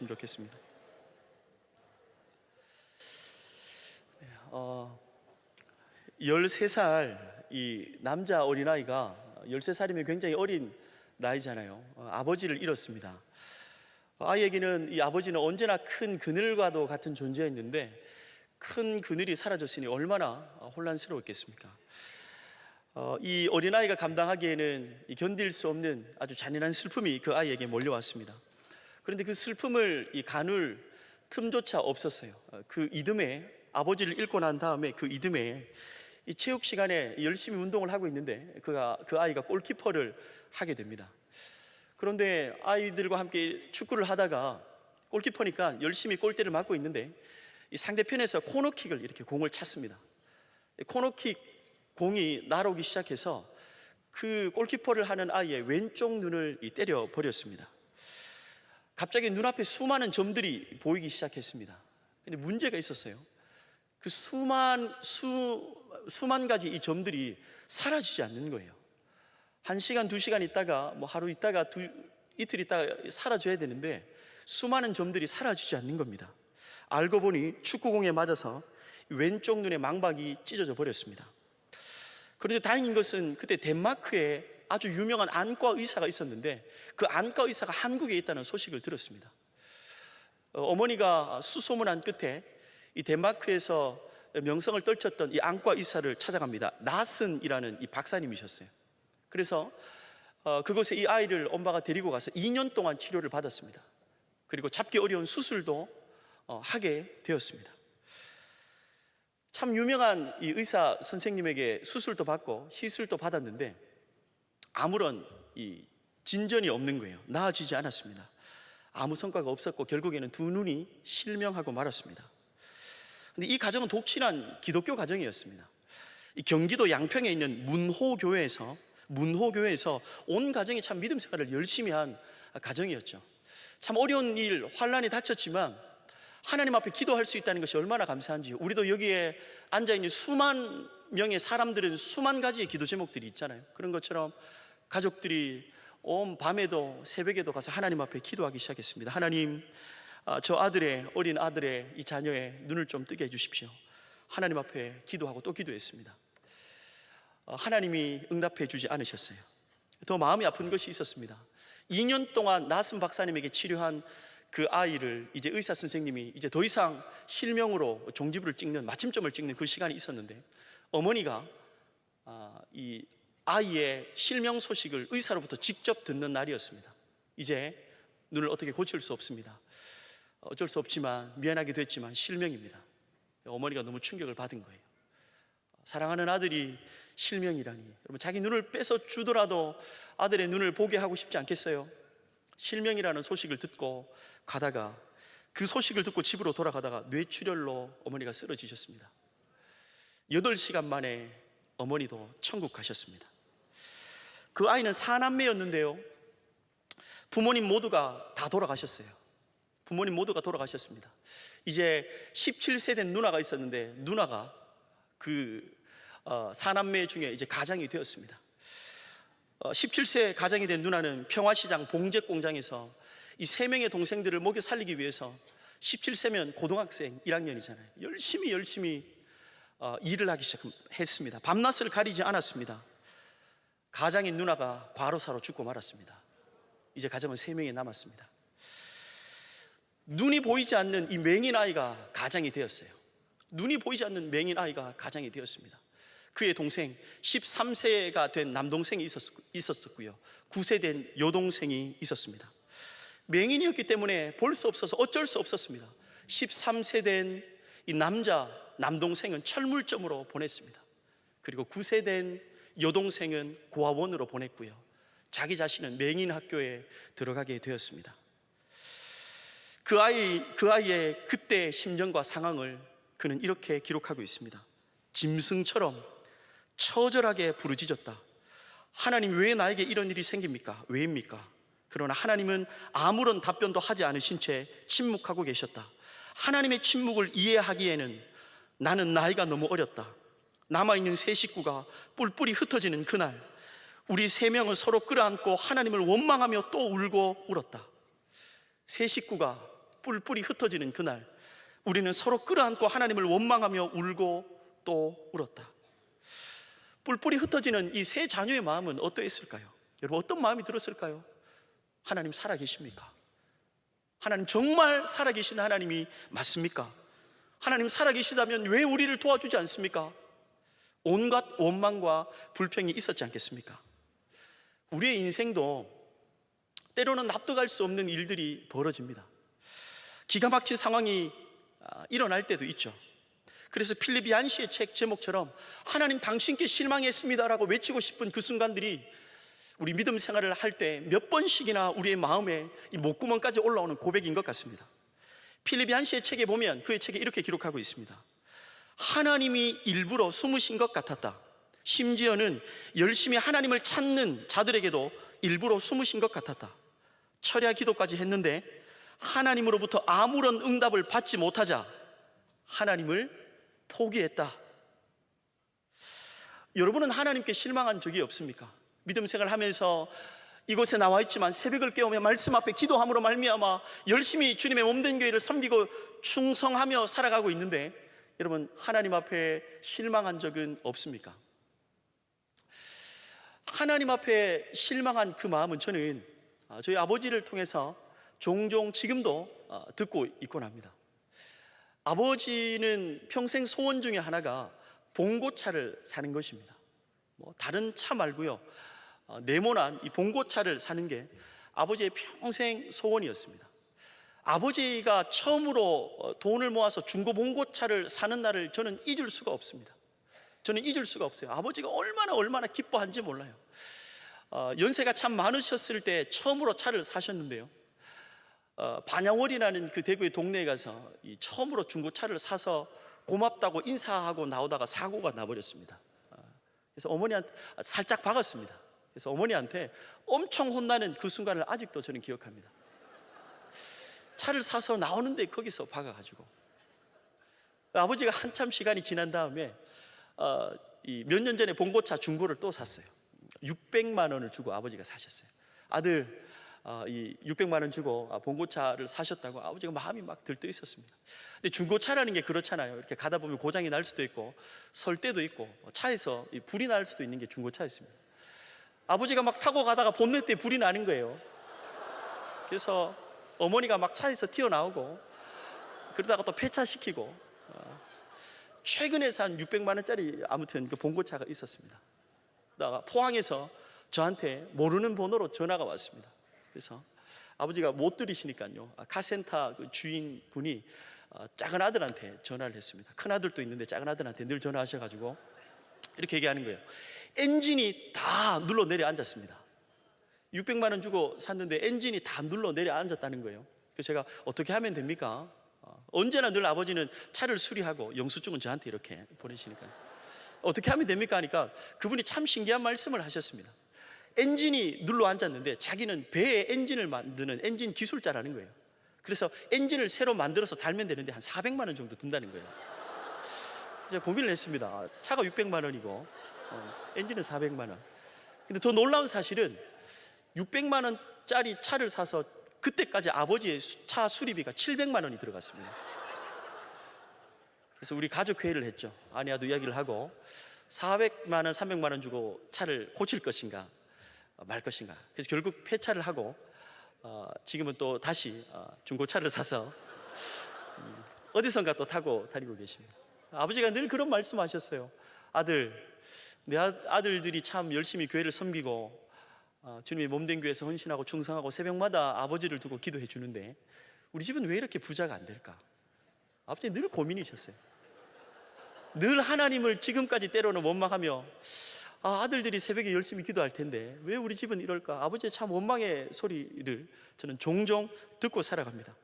주셨으면 좋겠습니다. 13살 이 남자 어린아이가 13살이면 굉장히 어린 나이잖아요. 아버지를 잃었습니다. 아이에게는 이 아버지는 언제나 큰 그늘과도 같은 존재였는데 큰 그늘이 사라졌으니 얼마나 혼란스러웠겠습니까? 이 어린아이가 감당하기에는 견딜 수 없는 아주 잔인한 슬픔이 그 아이에게 몰려왔습니다. 그런데 그 슬픔을 가눌 틈조차 없었어요. 그 이듬해 아버지를 잃고 난 다음에 그 이듬해 이 체육 시간에 열심히 운동을 하고 있는데 그 아이가 골키퍼를 하게 됩니다. 그런데 아이들과 함께 축구를 하다가 골키퍼니까 열심히 골대를 맞고 있는데 이 상대편에서 코너킥을 이렇게 공을 찼습니다. 코너킥 공이 날아오기 시작해서 그 골키퍼를 하는 아이의 왼쪽 눈을 때려 버렸습니다. 갑자기 눈앞에 수많은 점들이 보이기 시작했습니다. 근데 문제가 있었어요. 그 수만 가지 이 점들이 사라지지 않는 거예요. 1시간, 2시간 있다가 하루 있다가 이틀 있다가 사라져야 되는데 수많은 점들이 사라지지 않는 겁니다. 알고 보니 축구공에 맞아서 왼쪽 눈의 망박이 찢어져 버렸습니다. 그런데 다행인 것은 그때 덴마크에 아주 유명한 안과 의사가 있었는데 그 안과 의사가 한국에 있다는 소식을 들었습니다. 어머니가 수소문한 끝에 이 덴마크에서 명성을 떨쳤던 이 안과 의사를 찾아갑니다. 나슨이라는 이 박사님이셨어요. 그래서 그곳에 이 아이를 엄마가 데리고 가서 2년 동안 치료를 받았습니다. 그리고 잡기 어려운 수술도 하게 되었습니다. 참 유명한 이 의사 선생님에게 수술도 받고 시술도 받았는데 아무런 이 진전이 없는 거예요. 나아지지 않았습니다. 아무 성과가 없었고 결국에는 두 눈이 실명하고 말았습니다. 근데 이 가정은 독실한 기독교 가정이었습니다. 이 경기도 양평에 있는 문호교회에서 온 가정이 참 믿음 생활을 열심히 한 가정이었죠. 참 어려운 일, 환난이 닥쳤지만 하나님 앞에 기도할 수 있다는 것이 얼마나 감사한지요. 우리도 여기에 앉아있는 수만 명의 사람들은 수만 가지의 기도 제목들이 있잖아요. 그런 것처럼 가족들이 온 밤에도 새벽에도 가서 하나님 앞에 기도하기 시작했습니다. 하나님, 저 어린 아들의 이 자녀의 눈을 좀 뜨게 해주십시오. 하나님 앞에 기도하고 또 기도했습니다. 하나님이 응답해 주지 않으셨어요. 더 마음이 아픈 것이 있었습니다. 2년 동안 나슨 박사님에게 치료한 그 아이를 이제 의사 선생님이 이제 더 이상 실명으로 종지부를 찍는, 마침점을 찍는 그 시간이 있었는데 어머니가 이 아이의 실명 소식을 의사로부터 직접 듣는 날이었습니다. 이제 눈을 어떻게 고칠 수 없습니다. 어쩔 수 없지만 미안하기도 했지만 실명입니다. 어머니가 너무 충격을 받은 거예요. 사랑하는 아들이 실명이라니. 여러분, 자기 눈을 뺏어 주더라도 아들의 눈을 보게 하고 싶지 않겠어요? 실명이라는 소식을 듣고 가다가 그 소식을 듣고 집으로 돌아가다가 뇌출혈로 어머니가 쓰러지셨습니다. 8시간 만에 어머니도 천국 가셨습니다. 그 아이는 4남매였는데요, 부모님 모두가 다 돌아가셨어요. 부모님 모두가 돌아가셨습니다. 이제 17세 된 누나가 있었는데 누나가 그 4남매 중에 이제 가장이 되었습니다. 17세 가장이 된 누나는 평화시장 봉제 공장에서 이 3명의 동생들을 먹여 살리기 위해서 17세면 고등학생 1학년이잖아요. 열심히 일을 하기 시작했습니다. 밤낮을 가리지 않았습니다. 가장인 누나가 과로사로 죽고 말았습니다. 이제 가정은 3명이 남았습니다. 눈이 보이지 않는 이 맹인 아이가 가장이 되었어요. 눈이 보이지 않는 맹인 아이가 가장이 되었습니다. 그의 동생 13세가 된 남동생이 있었고요, 9세 된 여동생이 있었습니다. 맹인이었기 때문에 볼 수 없어서 어쩔 수 없었습니다. 13세 된 이 남동생은 철물점으로 보냈습니다. 그리고 9세 된 여동생은 고아원으로 보냈고요, 자기 자신은 맹인 학교에 들어가게 되었습니다. 그 아이의 그때의 심정과 상황을 그는 이렇게 기록하고 있습니다. 짐승처럼 처절하게 부르짖었다. 하나님, 왜 나에게 이런 일이 생깁니까? 왜입니까? 그러나 하나님은 아무런 답변도 하지 않으신 채 침묵하고 계셨다. 하나님의 침묵을 이해하기에는 나는 나이가 너무 어렸다. 남아있는 3 식구가 뿔뿔이 흩어지는 그날, 우리 3명은 서로 끌어안고 하나님을 원망하며 또 울고 울었다. 3 식구가 뿔뿔이 흩어지는 그날, 우리는 서로 끌어안고 하나님을 원망하며 울고 또 울었다. 뿔뿔이 흩어지는 이 세 자녀의 마음은 어떠했을까요? 여러분, 어떤 마음이 들었을까요? 하나님 살아계십니까? 하나님 정말 살아계신 하나님이 맞습니까? 하나님 살아계시다면 왜 우리를 도와주지 않습니까? 온갖 원망과 불평이 있었지 않겠습니까? 우리의 인생도 때로는 납득할 수 없는 일들이 벌어집니다. 기가 막힌 상황이 일어날 때도 있죠. 그래서 필립 얀시의 책 제목처럼 하나님 당신께 실망했습니다라고 외치고 싶은 그 순간들이 우리 믿음 생활을 할 때 몇 번씩이나 우리의 마음에 이 목구멍까지 올라오는 고백인 것 같습니다. 필립 얀시의 책에 보면 그의 책에 이렇게 기록하고 있습니다. 하나님이 일부러 숨으신 것 같았다. 심지어는 열심히 하나님을 찾는 자들에게도 일부러 숨으신 것 같았다. 철야 기도까지 했는데 하나님으로부터 아무런 응답을 받지 못하자 하나님을 포기했다. 여러분은 하나님께 실망한 적이 없습니까? 믿음 생활하면서 이곳에 나와 있지만 새벽을 깨우며 말씀 앞에 기도함으로 말미암아 열심히 주님의 몸된 교회를 섬기고 충성하며 살아가고 있는데 여러분, 하나님 앞에 실망한 적은 없습니까? 하나님 앞에 실망한 그 마음은 저는 저희 아버지를 통해서 종종 지금도 듣고 있곤 합니다. 아버지는 평생 소원 중에 하나가 봉고차를 사는 것입니다. 다른 차 말고요, 네모난 이 봉고차를 사는 게 아버지의 평생 소원이었습니다. 아버지가 처음으로 돈을 모아서 중고 봉고차를 사는 날을 저는 잊을 수가 없습니다. 저는 잊을 수가 없어요. 아버지가 얼마나 기뻐한지 몰라요. 연세가 참 많으셨을 때 처음으로 차를 사셨는데요, 반야월이라는 그 대구의 동네에 가서 처음으로 중고차를 사서 고맙다고 인사하고 나오다가 사고가 나버렸습니다. 그래서 어머니한테 살짝 박았습니다. 그래서 어머니한테 엄청 혼나는 그 순간을 아직도 저는 기억합니다. 차를 사서 나오는데 거기서 박아가지고 아버지가 한참 시간이 지난 다음에 몇 년 전에 봉고차 중고를 또 샀어요. 600만 원을 주고 아버지가 사셨어요. 아들, 이 600만 원 주고 봉고차를 사셨다고 아버지가 마음이 막 들떠 있었습니다. 근데 중고차라는 게 그렇잖아요. 이렇게 가다 보면 고장이 날 수도 있고 설 때도 있고 차에서 불이 날 수도 있는 게 중고차였습니다. 아버지가 막 타고 가다가 본넷에 불이 나는 거예요. 그래서 어머니가 막 차에서 튀어나오고 그러다가 또 폐차시키고 최근에 산 600만 원짜리 아무튼 그 봉고차가 있었습니다. 그러다가 포항에서 저한테 모르는 번호로 전화가 왔습니다. 그래서 아버지가 못 들으시니까요, 카센터 그 주인분이 작은 아들한테 전화를 했습니다. 큰 아들도 있는데 작은 아들한테 늘 전화하셔가지고 이렇게 얘기하는 거예요. 엔진이 다 눌러 내려앉았습니다. 600만 원 주고 샀는데 엔진이 다 눌러 내려앉았다는 거예요. 그래서 제가 어떻게 하면 됩니까? 언제나 늘 아버지는 차를 수리하고 영수증은 저한테 이렇게 보내시니까요. 어떻게 하면 됩니까? 하니까 그분이 참 신기한 말씀을 하셨습니다. 엔진이 눌러 앉았는데 자기는 배에 엔진을 만드는 엔진 기술자라는 거예요. 그래서 엔진을 새로 만들어서 달면 되는데 한 400만 원 정도 든다는 거예요. 제가 고민을 했습니다. 차가 600만 원이고 엔진은 400만 원. 근데 더 놀라운 사실은 600만 원짜리 차를 사서 그때까지 아버지의 차 수리비가 700만 원이 들어갔습니다. 그래서 우리 가족 회의를 했죠. 아내와도 이야기를 하고 400만 원, 300만 원 주고 차를 고칠 것인가 말 것인가. 그래서 결국 폐차를 하고 지금은 또 다시 중고차를 사서 어디선가 또 타고 다니고 계십니다. 아버지가 늘 그런 말씀하셨어요. 내 아들들이 참 열심히 교회를 섬기고 주님의 몸된 교회에서 헌신하고 충성하고 새벽마다 아버지를 두고 기도해 주는데 우리 집은 왜 이렇게 부자가 안 될까? 아버지 늘 고민이셨어요. 늘 하나님을 지금까지 때로는 원망하며 아들들이 새벽에 열심히 기도할 텐데 왜 우리 집은 이럴까? 아버지의 참 원망의 소리를 저는 종종 듣고 살아갑니다.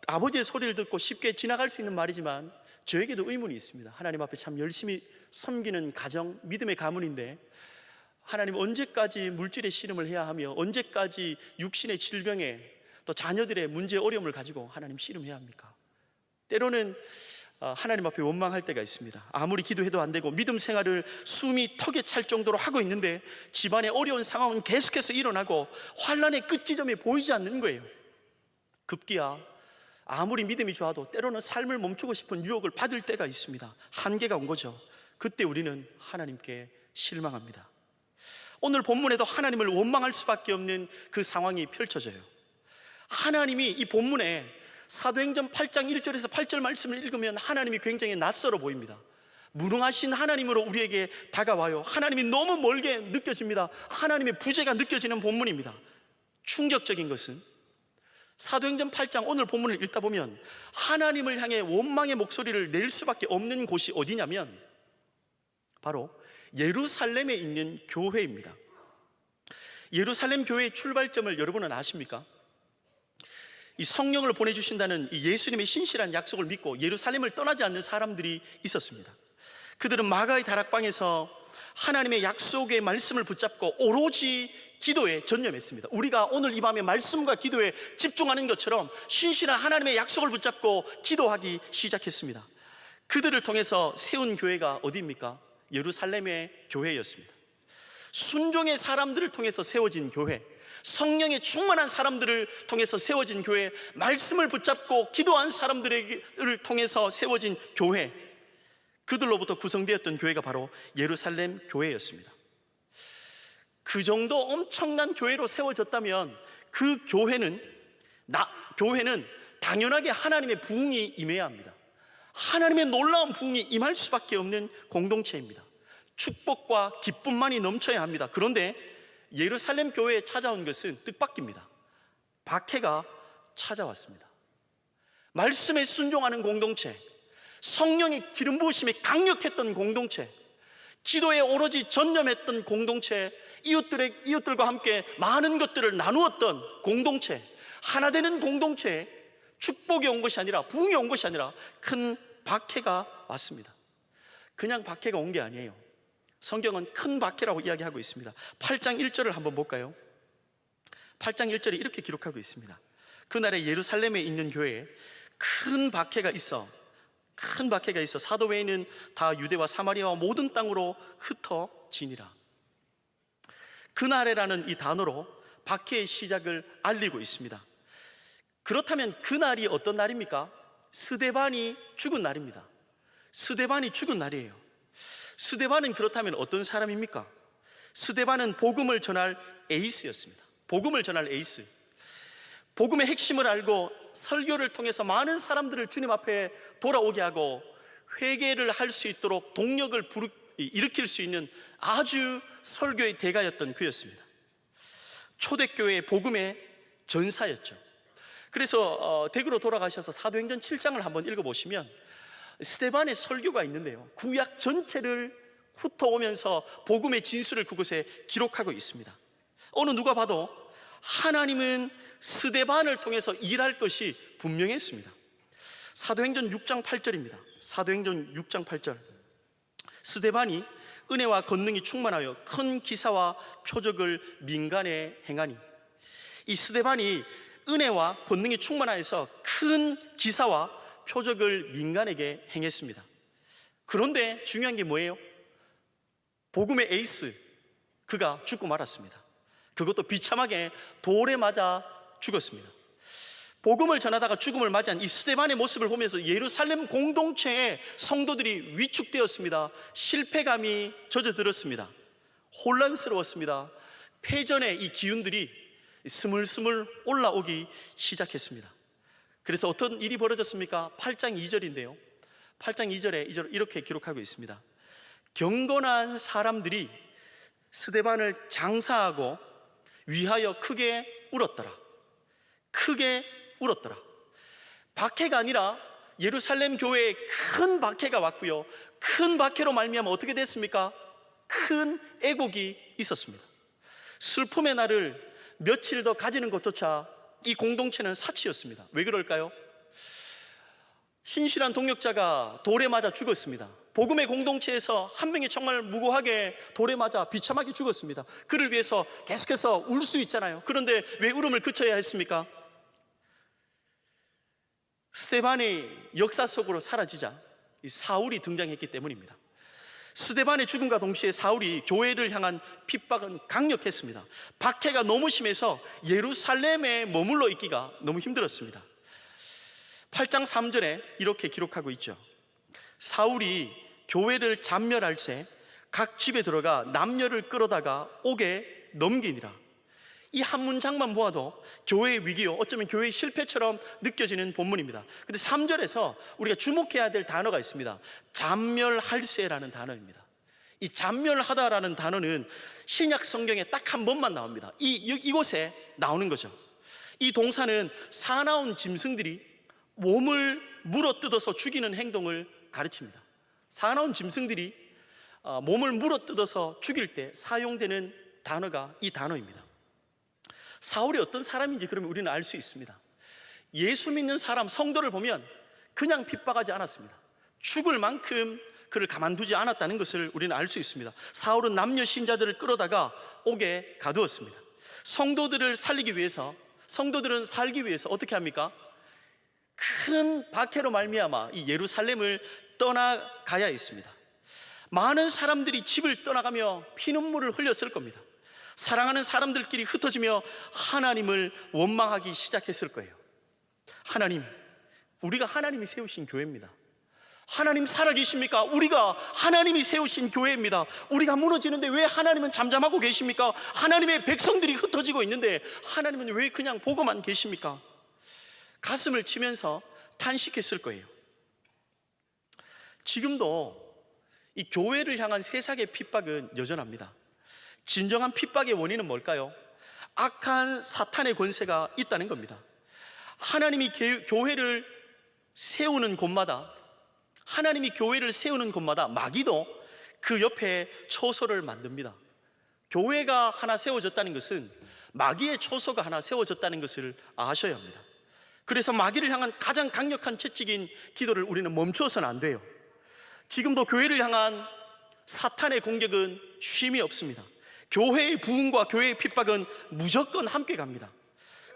아버지의 소리를 듣고 쉽게 지나갈 수 있는 말이지만 저에게도 의문이 있습니다. 하나님 앞에 참 열심히 섬기는 가정, 믿음의 가문인데 하나님 언제까지 물질의 씨름을 해야 하며 언제까지 육신의 질병에 또 자녀들의 문제 어려움을 가지고 하나님 씨름해야 합니까? 때로는 하나님 앞에 원망할 때가 있습니다. 아무리 기도해도 안 되고 믿음 생활을 숨이 턱에 찰 정도로 하고 있는데 집안의 어려운 상황은 계속해서 일어나고 환난의 끝지점이 보이지 않는 거예요. 급기야 아무리 믿음이 좋아도 때로는 삶을 멈추고 싶은 유혹을 받을 때가 있습니다. 한계가 온 거죠. 그때 우리는 하나님께 실망합니다. 오늘 본문에도 하나님을 원망할 수밖에 없는 그 상황이 펼쳐져요. 하나님이 이 본문에 사도행전 8장 1절에서 8절 말씀을 읽으면 하나님이 굉장히 낯설어 보입니다. 무능하신 하나님으로 우리에게 다가와요. 하나님이 너무 멀게 느껴집니다. 하나님의 부재가 느껴지는 본문입니다. 충격적인 것은 사도행전 8장 오늘 본문을 읽다 보면 하나님을 향해 원망의 목소리를 낼 수밖에 없는 곳이 어디냐면 바로 예루살렘에 있는 교회입니다. 예루살렘 교회의 출발점을 여러분은 아십니까? 이 성령을 보내주신다는 이 예수님의 신실한 약속을 믿고 예루살렘을 떠나지 않는 사람들이 있었습니다. 그들은 마가의 다락방에서 하나님의 약속의 말씀을 붙잡고 오로지 기도에 전념했습니다. 우리가 오늘 이 밤에 말씀과 기도에 집중하는 것처럼 신실한 하나님의 약속을 붙잡고 기도하기 시작했습니다. 그들을 통해서 세운 교회가 어디입니까? 예루살렘의 교회였습니다. 순종의 사람들을 통해서 세워진 교회, 성령의 충만한 사람들을 통해서 세워진 교회, 말씀을 붙잡고 기도한 사람들을 통해서 세워진 교회, 그들로부터 구성되었던 교회가 바로 예루살렘 교회였습니다. 그 정도 엄청난 교회로 세워졌다면 그 교회는 당연하게 하나님의 부흥이 임해야 합니다. 하나님의 놀라운 부흥이 임할 수밖에 없는 공동체입니다. 축복과 기쁨만이 넘쳐야 합니다. 그런데 예루살렘 교회에 찾아온 것은 뜻밖입니다. 박해가 찾아왔습니다. 말씀에 순종하는 공동체, 성령의 기름 부으심이 강력했던 공동체, 기도에 오로지 전념했던 공동체, 이웃들과 함께 많은 것들을 나누었던 공동체, 하나 되는 공동체에 축복이 온 것이 아니라, 부흥이 온 것이 아니라 큰 박해가 왔습니다. 그냥 박해가 온 게 아니에요. 성경은 큰 박해라고 이야기하고 있습니다. 8장 1절을 한번 볼까요? 8장 1절에 이렇게 기록하고 있습니다. 그날에 예루살렘에 있는 교회에 큰 박해가 있어 사도 외에는 다 유대와 사마리아와 모든 땅으로 흩어지니라. 그날에라는 이 단어로 박해의 시작을 알리고 있습니다. 그렇다면 그날이 어떤 날입니까? 스데반이 죽은 날입니다. 스데반이 죽은 날이에요. 스데반은 그렇다면 어떤 사람입니까? 스데반은 복음을 전할 에이스였습니다. 복음을 전할 에이스, 복음의 핵심을 알고 설교를 통해서 많은 사람들을 주님 앞에 돌아오게 하고 회개를 할 수 있도록 동력을 일으킬 수 있는 아주 설교의 대가였던 그였습니다. 초대교회의 복음의 전사였죠. 그래서 댁으로 돌아가셔서 사도행전 7장을 한번 읽어보시면 스데반의 설교가 있는데요, 구약 전체를 훑어오면서 복음의 진수를 그곳에 기록하고 있습니다. 어느 누가 봐도 하나님은 스데반을 통해서 일할 것이 분명했습니다. 사도행전 6장 8절입니다. 사도행전 6장 8절. 스데반이 은혜와 권능이 충만하여 큰 기사와 표적을 민간에 행하니. 이 스데반이 은혜와 권능이 충만하여서 큰 기사와 표적을 민간에게 행했습니다. 그런데 중요한 게 뭐예요? 복음의 에이스, 그가 죽고 말았습니다. 그것도 비참하게 돌에 맞아 죽었습니다. 복음을 전하다가 죽음을 맞이한 이 스데반의 모습을 보면서 예루살렘 공동체의 성도들이 위축되었습니다. 실패감이 젖어들었습니다. 혼란스러웠습니다. 패전의 이 기운들이 스물스물 올라오기 시작했습니다. 그래서 어떤 일이 벌어졌습니까? 8장 2절인데요 8장 2절에 이렇게 기록하고 있습니다. 경건한 사람들이 스데반을 장사하고 위하여 크게 울었더라. 크게 울었더라. 박해가 아니라 예루살렘 교회에 큰 박해가 왔고요, 큰 박해로 말미암아 어떻게 됐습니까? 큰 애곡이 있었습니다. 슬픔의 날을 며칠 더 가지는 것조차 이 공동체는 사치였습니다. 왜 그럴까요? 신실한 동역자가 돌에 맞아 죽었습니다. 복음의 공동체에서 한 명이 정말 무고하게 돌에 맞아 비참하게 죽었습니다. 그를 위해서 계속해서 울 수 있잖아요. 그런데 왜 울음을 그쳐야 했습니까? 스데반이 역사 속으로 사라지자 이 사울이 등장했기 때문입니다. 스데반의 죽음과 동시에 사울이 교회를 향한 핍박은 강력했습니다. 박해가 너무 심해서 예루살렘에 머물러 있기가 너무 힘들었습니다. 8장 3절에 이렇게 기록하고 있죠. 사울이 교회를 잔멸할새 각 집에 들어가 남녀를 끌어다가 옥에 넘기니라. 이 한 문장만 보아도 교회의 위기요, 어쩌면 교회의 실패처럼 느껴지는 본문입니다. 근데 3절에서 우리가 주목해야 될 단어가 있습니다. 잔멸할새라는 단어입니다. 이 잔멸하다라는 단어는 신약 성경에 딱 한 번만 나옵니다. 이곳에 나오는 거죠. 이 동사는 사나운 짐승들이 몸을 물어뜯어서 죽이는 행동을 가르칩니다. 사나운 짐승들이 몸을 물어뜯어서 죽일 때 사용되는 단어가 이 단어입니다. 사울이 어떤 사람인지 그러면 우리는 알 수 있습니다. 예수 믿는 사람, 성도를 보면 그냥 핍박하지 않았습니다. 죽을 만큼 그를 가만두지 않았다는 것을 우리는 알 수 있습니다. 사울은 남녀 신자들을 끌어다가 옥에 가두었습니다. 성도들을 살리기 위해서, 성도들은 살기 위해서 어떻게 합니까? 큰 박해로 말미암아 이 예루살렘을 떠나가야 했습니다. 많은 사람들이 집을 떠나가며 피눈물을 흘렸을 겁니다. 사랑하는 사람들끼리 흩어지며 하나님을 원망하기 시작했을 거예요. 하나님, 우리가 하나님이 세우신 교회입니다. 하나님 살아계십니까? 우리가 하나님이 세우신 교회입니다. 우리가 무너지는데 왜 하나님은 잠잠하고 계십니까? 하나님의 백성들이 흩어지고 있는데 하나님은 왜 그냥 보고만 계십니까? 가슴을 치면서 탄식했을 거예요. 지금도 이 교회를 향한 세상의 핍박은 여전합니다. 진정한 핍박의 원인은 뭘까요? 악한 사탄의 권세가 있다는 겁니다. 하나님이 교회를 세우는 곳마다, 하나님이 교회를 세우는 곳마다 마귀도 그 옆에 초소를 만듭니다. 교회가 하나 세워졌다는 것은 마귀의 초소가 하나 세워졌다는 것을 아셔야 합니다. 그래서 마귀를 향한 가장 강력한 채찍인 기도를 우리는 멈추어서는 안 돼요. 지금도 교회를 향한 사탄의 공격은 쉼이 없습니다. 교회의 부흥과 교회의 핍박은 무조건 함께 갑니다.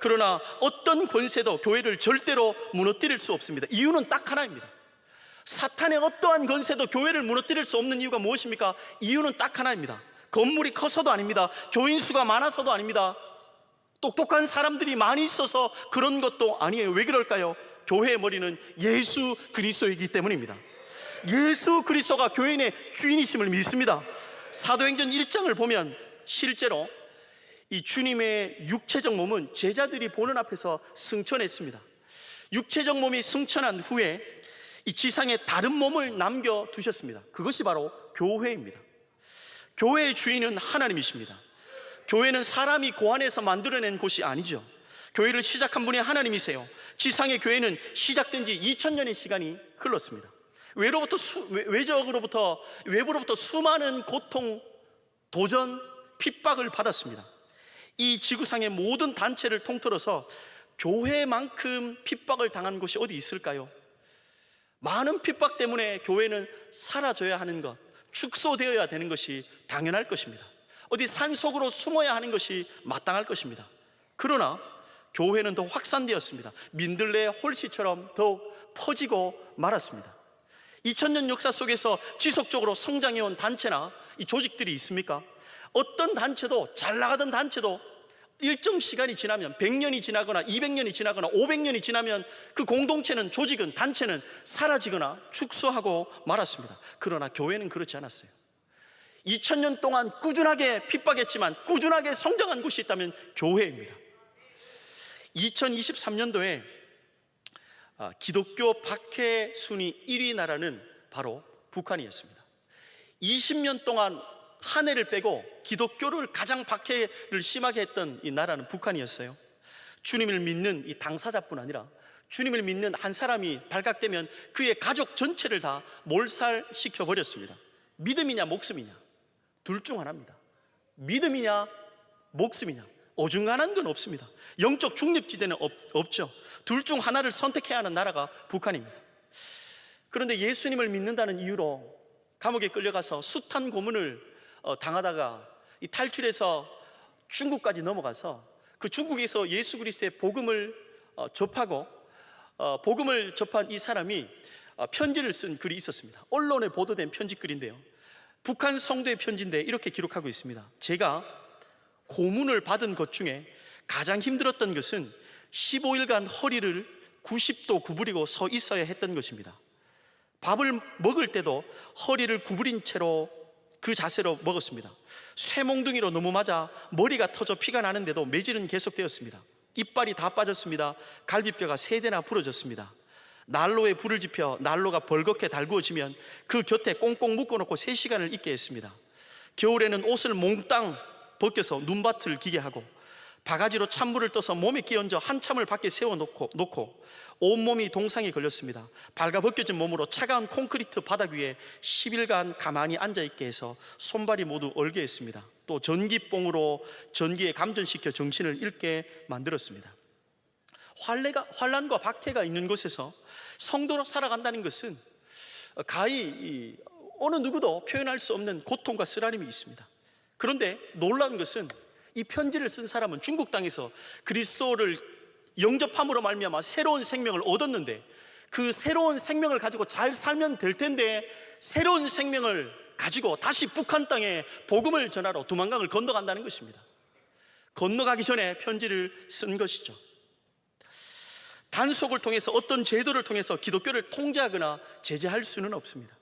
그러나 어떤 권세도 교회를 절대로 무너뜨릴 수 없습니다. 이유는 딱 하나입니다. 사탄의 어떠한 권세도 교회를 무너뜨릴 수 없는 이유가 무엇입니까? 이유는 딱 하나입니다. 건물이 커서도 아닙니다. 교인 수가 많아서도 아닙니다. 똑똑한 사람들이 많이 있어서 그런 것도 아니에요. 왜 그럴까요? 교회의 머리는 예수 그리스도이기 때문입니다. 예수 그리스도가 교인의 주인이심을 믿습니다. 사도행전 1장을 보면 실제로 이 주님의 육체적 몸은 제자들이 보는 앞에서 승천했습니다. 육체적 몸이 승천한 후에 이 지상에 다른 몸을 남겨두셨습니다. 그것이 바로 교회입니다. 교회의 주인은 하나님이십니다. 교회는 사람이 고안해서 만들어낸 곳이 아니죠. 교회를 시작한 분이 하나님이세요. 지상의 교회는 시작된 지 2000년의 시간이 흘렀습니다. 외부로부터 수많은 고통, 도전, 핍박을 받았습니다. 이 지구상의 모든 단체를 통틀어서 교회만큼 핍박을 당한 곳이 어디 있을까요? 많은 핍박 때문에 교회는 사라져야 하는 것, 축소되어야 되는 것이 당연할 것입니다. 어디 산속으로 숨어야 하는 것이 마땅할 것입니다. 그러나 교회는 더 확산되었습니다. 민들레 홀씨처럼 더욱 퍼지고 말았습니다. 2000년 역사 속에서 지속적으로 성장해온 단체나 이 조직들이 있습니까? 어떤 단체도, 잘 나가던 단체도 일정 시간이 지나면 100년이 지나거나 200년이 지나거나 500년이 지나면 그 공동체는, 조직은, 단체는 사라지거나 축소하고 말았습니다. 그러나 교회는 그렇지 않았어요. 2000년 동안 꾸준하게 핍박했지만 꾸준하게 성장한 곳이 있다면 교회입니다. 2023년도에 기독교 박해 순위 1위 나라는 바로 북한이었습니다. 20년 동안 한 해를 빼고 기독교를 가장 박해를 심하게 했던 이 나라는 북한이었어요. 주님을 믿는 이 당사자뿐 아니라 주님을 믿는 한 사람이 발각되면 그의 가족 전체를 다 몰살시켜 버렸습니다. 믿음이냐 목숨이냐, 둘 중 하나입니다. 믿음이냐 목숨이냐, 어중간한 건 없습니다. 영적 중립지대는 없죠. 둘 중 하나를 선택해야 하는 나라가 북한입니다. 그런데 예수님을 믿는다는 이유로 감옥에 끌려가서 숱한 고문을 당하다가 이 탈출해서 중국까지 넘어가서 그 중국에서 예수 그리스도의 복음을 접하고 복음을 접한 이 사람이 편지를 쓴 글이 있었습니다. 언론에 보도된 편지글인데요, 북한 성도의 편지인데 이렇게 기록하고 있습니다. 제가 고문을 받은 것 중에 가장 힘들었던 것은 15일간 허리를 90도 구부리고 서 있어야 했던 것입니다. 밥을 먹을 때도 허리를 구부린 채로 그 자세로 먹었습니다. 쇠몽둥이로 너무 맞아 머리가 터져 피가 나는데도 매질은 계속되었습니다. 이빨이 다 빠졌습니다. 갈비뼈가 3대나 부러졌습니다. 난로에 불을 지펴 난로가 벌겋게 달구어지면 그 곁에 꽁꽁 묶어놓고 3시간을 있게 했습니다. 겨울에는 옷을 몽땅 벗겨서 눈밭을 기게 하고 바가지로 찬물을 떠서 몸에 끼얹어 한참을 밖에 세워놓고 온몸이 동상에 걸렸습니다. 발가벗겨진 몸으로 차가운 콘크리트 바닥 위에 10일간 가만히 앉아있게 해서 손발이 모두 얼게 했습니다. 또 전기봉으로 전기에 감전시켜 정신을 잃게 만들었습니다. 환난과 박해가 있는 곳에서 성도로 살아간다는 것은 가히 어느 누구도 표현할 수 없는 고통과 쓰라림이 있습니다. 그런데 놀라운 것은 이 편지를 쓴 사람은 중국 땅에서 그리스도를 영접함으로 말미암아 새로운 생명을 얻었는데, 그 새로운 생명을 가지고 잘 살면 될 텐데 새로운 생명을 가지고 다시 북한 땅에 복음을 전하러 두만강을 건너간다는 것입니다. 건너가기 전에 편지를 쓴 것이죠. 단속을 통해서, 어떤 제도를 통해서 기독교를 통제하거나 제재할 수는 없습니다.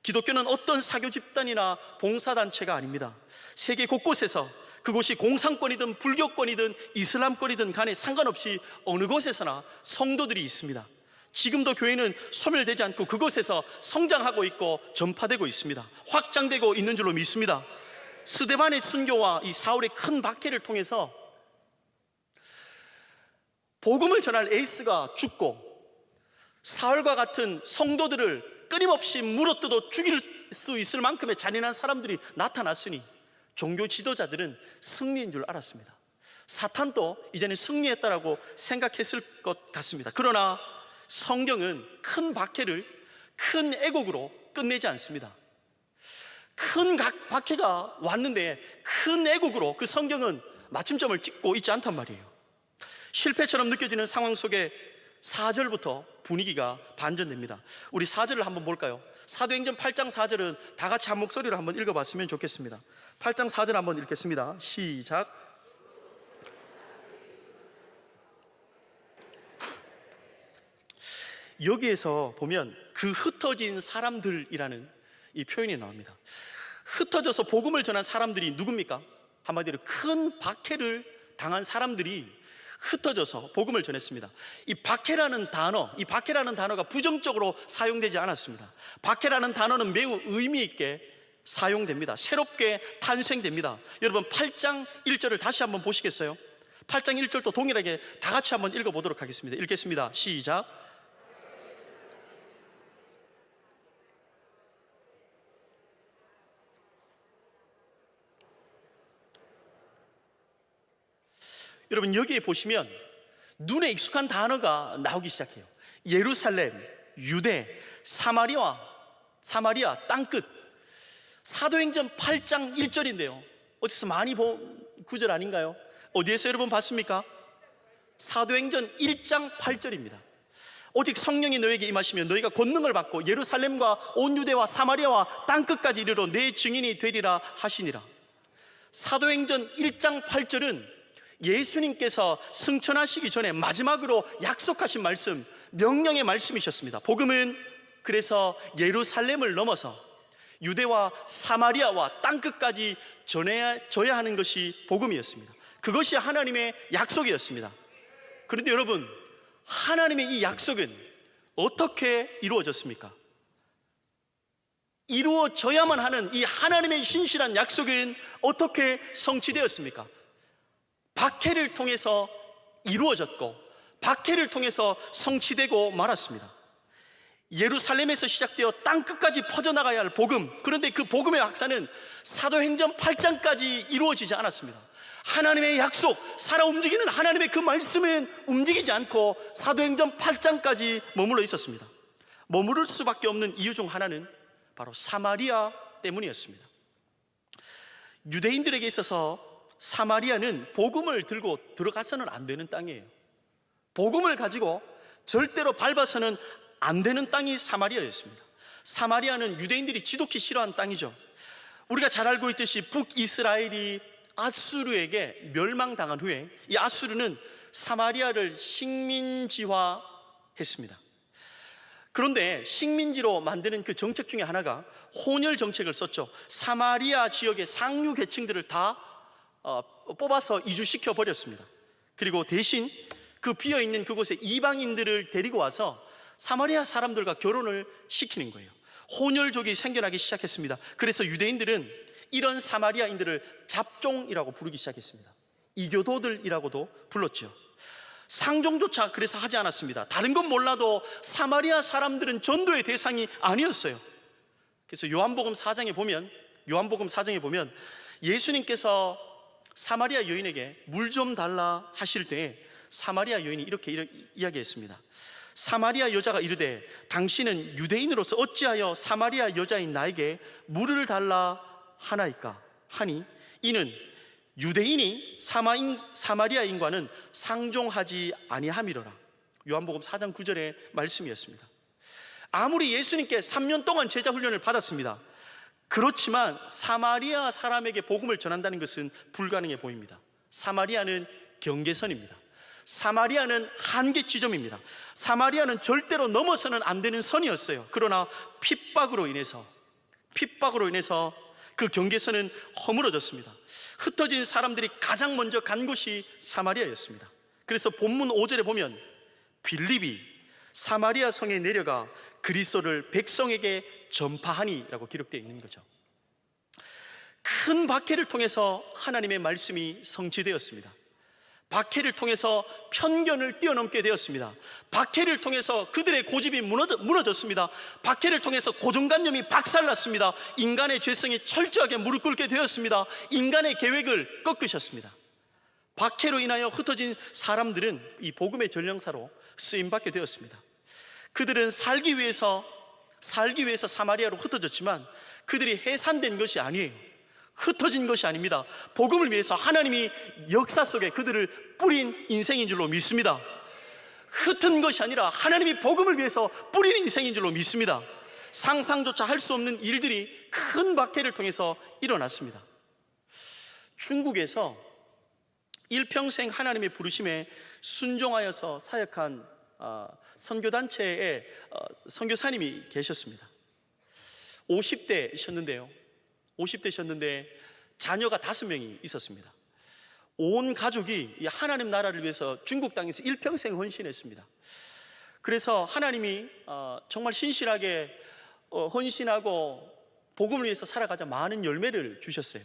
기독교는 어떤 사교 집단이나 봉사단체가 아닙니다. 세계 곳곳에서, 그곳이 공산권이든 불교권이든 이슬람권이든 간에 상관없이 어느 곳에서나 성도들이 있습니다. 지금도 교회는 소멸되지 않고 그곳에서 성장하고 있고 전파되고 있습니다. 확장되고 있는 줄로 믿습니다. 스데반의 순교와 이 사울의 큰 박해를 통해서 복음을 전할 에이스가 죽고, 사울과 같은 성도들을 끊임없이 물어뜯어 죽일 수 있을 만큼의 잔인한 사람들이 나타났으니 종교 지도자들은 승리인 줄 알았습니다. 사탄도 이제는 승리했다라고 생각했을 것 같습니다. 그러나 성경은 큰 박해를 큰 애곡으로 끝내지 않습니다. 큰 박해가 왔는데 큰 애곡으로 그 성경은 마침점을 찍고 있지 않단 말이에요. 실패처럼 느껴지는 상황 속에 4절부터 분위기가 반전됩니다. 우리 4절을 한번 볼까요? 사도행전 8장 4절은 다 같이 한 목소리로 한번 읽어봤으면 좋겠습니다. 8장 4절 한번 읽겠습니다. 시작. 여기에서 보면 그 흩어진 사람들이라는 이 표현이 나옵니다. 흩어져서 복음을 전한 사람들이 누굽니까? 한마디로 큰 박해를 당한 사람들이 흩어져서 복음을 전했습니다. 이 박해라는 단어가 부정적으로 사용되지 않았습니다. 박해라는 단어는 매우 의미 있게 사용됩니다. 새롭게 탄생됩니다. 여러분 8장 1절을 다시 한번 보시겠어요? 8장 1절도 동일하게 다 같이 한번 읽어보도록 하겠습니다. 읽겠습니다. 시작. 여러분 여기에 보시면 눈에 익숙한 단어가 나오기 시작해요. 예루살렘, 유대, 사마리아 땅끝. 사도행전 8장 1절인데요 어디서 많이 본 구절 아닌가요? 어디에서 여러분 봤습니까? 사도행전 1장 8절입니다. 오직 성령이 너에게 임하시면 너희가 권능을 받고 예루살렘과 온 유대와 사마리아와 땅끝까지 이르러 내 증인이 되리라 하시니라. 사도행전 1장 8절은 예수님께서 승천하시기 전에 마지막으로 약속하신 말씀, 명령의 말씀이셨습니다. 복음은 그래서 예루살렘을 넘어서 유대와 사마리아와 땅끝까지 전해져야 하는 것이 복음이었습니다. 그것이 하나님의 약속이었습니다. 그런데 여러분, 하나님의 이 약속은 어떻게 이루어졌습니까? 이루어져야만 하는 이 하나님의 신실한 약속은 어떻게 성취되었습니까? 박해를 통해서 이루어졌고 박해를 통해서 성취되고 말았습니다. 예루살렘에서 시작되어 땅끝까지 퍼져나가야 할 복음, 그런데 그 복음의 확산은 사도행전 8장까지 이루어지지 않았습니다. 하나님의 약속, 살아 움직이는 하나님의 그 말씀은 움직이지 않고 사도행전 8장까지 머물러 있었습니다. 머무를 수밖에 없는 이유 중 하나는 바로 사마리아 때문이었습니다. 유대인들에게 있어서 사마리아는 복음을 들고 들어가서는 안 되는 땅이에요. 복음을 가지고 절대로 밟아서는 안 되는 땅이 사마리아였습니다. 사마리아는 유대인들이 지독히 싫어하는 땅이죠. 우리가 잘 알고 있듯이 북이스라엘이 아수르에게 멸망당한 후에 이 아수르는 사마리아를 식민지화했습니다. 그런데 식민지로 만드는 그 정책 중에 하나가 혼혈 정책을 썼죠. 사마리아 지역의 상류 계층들을 다 뽑아서 이주시켜 버렸습니다. 그리고 대신 그 비어있는 그곳에 이방인들을 데리고 와서 사마리아 사람들과 결혼을 시키는 거예요. 혼혈족이 생겨나기 시작했습니다. 그래서 유대인들은 이런 사마리아인들을 잡종이라고 부르기 시작했습니다. 이교도들이라고도 불렀죠. 상종조차 그래서 하지 않았습니다. 다른 건 몰라도 사마리아 사람들은 전도의 대상이 아니었어요. 그래서 요한복음 4장에 보면 예수님께서 사마리아 여인에게 물 좀 달라 하실 때 사마리아 여인이 이렇게 이야기했습니다. 사마리아 여자가 이르되 당신은 유대인으로서 어찌하여 사마리아 여자인 나에게 물을 달라 하나이까 하니 이는 유대인이 사마리아인과는 상종하지 아니함이로라. 요한복음 4장 9절의 말씀이었습니다. 아무리 예수님께 3년 동안 제자 훈련을 받았습니다. 그렇지만 사마리아 사람에게 복음을 전한다는 것은 불가능해 보입니다. 사마리아는 경계선입니다. 사마리아는 한계 지점입니다. 사마리아는 절대로 넘어서는 안 되는 선이었어요. 그러나 핍박으로 인해서 그 경계선은 허물어졌습니다. 흩어진 사람들이 가장 먼저 간 곳이 사마리아였습니다. 그래서 본문 5절에 보면 빌립이 사마리아 성에 내려가 그리스도를 백성에게 전파하니라고 기록되어 있는 거죠. 큰 박해를 통해서 하나님의 말씀이 성취되었습니다. 박해를 통해서 편견을 뛰어넘게 되었습니다. 박해를 통해서 그들의 고집이 무너졌습니다. 박해를 통해서 고정관념이 박살났습니다. 인간의 죄성이 철저하게 무릎 꿇게 되었습니다. 인간의 계획을 꺾으셨습니다. 박해로 인하여 흩어진 사람들은 이 복음의 전령사로 쓰임받게 되었습니다. 그들은 살기 위해서 사마리아로 흩어졌지만 그들이 해산된 것이 아니에요. 흩어진 것이 아닙니다. 복음을 위해서 하나님이 역사 속에 그들을 뿌린 인생인 줄로 믿습니다. 흩은 것이 아니라 하나님이 복음을 위해서 뿌린 인생인 줄로 믿습니다. 상상조차 할 수 없는 일들이 큰 박해를 통해서 일어났습니다. 중국에서 일평생 하나님의 부르심에 순종하여서 사역한 선교단체의 선교사님이 계셨습니다. 50대셨는데 자녀가 5명이 있었습니다. 온 가족이 하나님 나라를 위해서 중국 땅에서 일평생 헌신했습니다. 그래서 하나님이 정말 신실하게 헌신하고 복음을 위해서 살아가자 많은 열매를 주셨어요.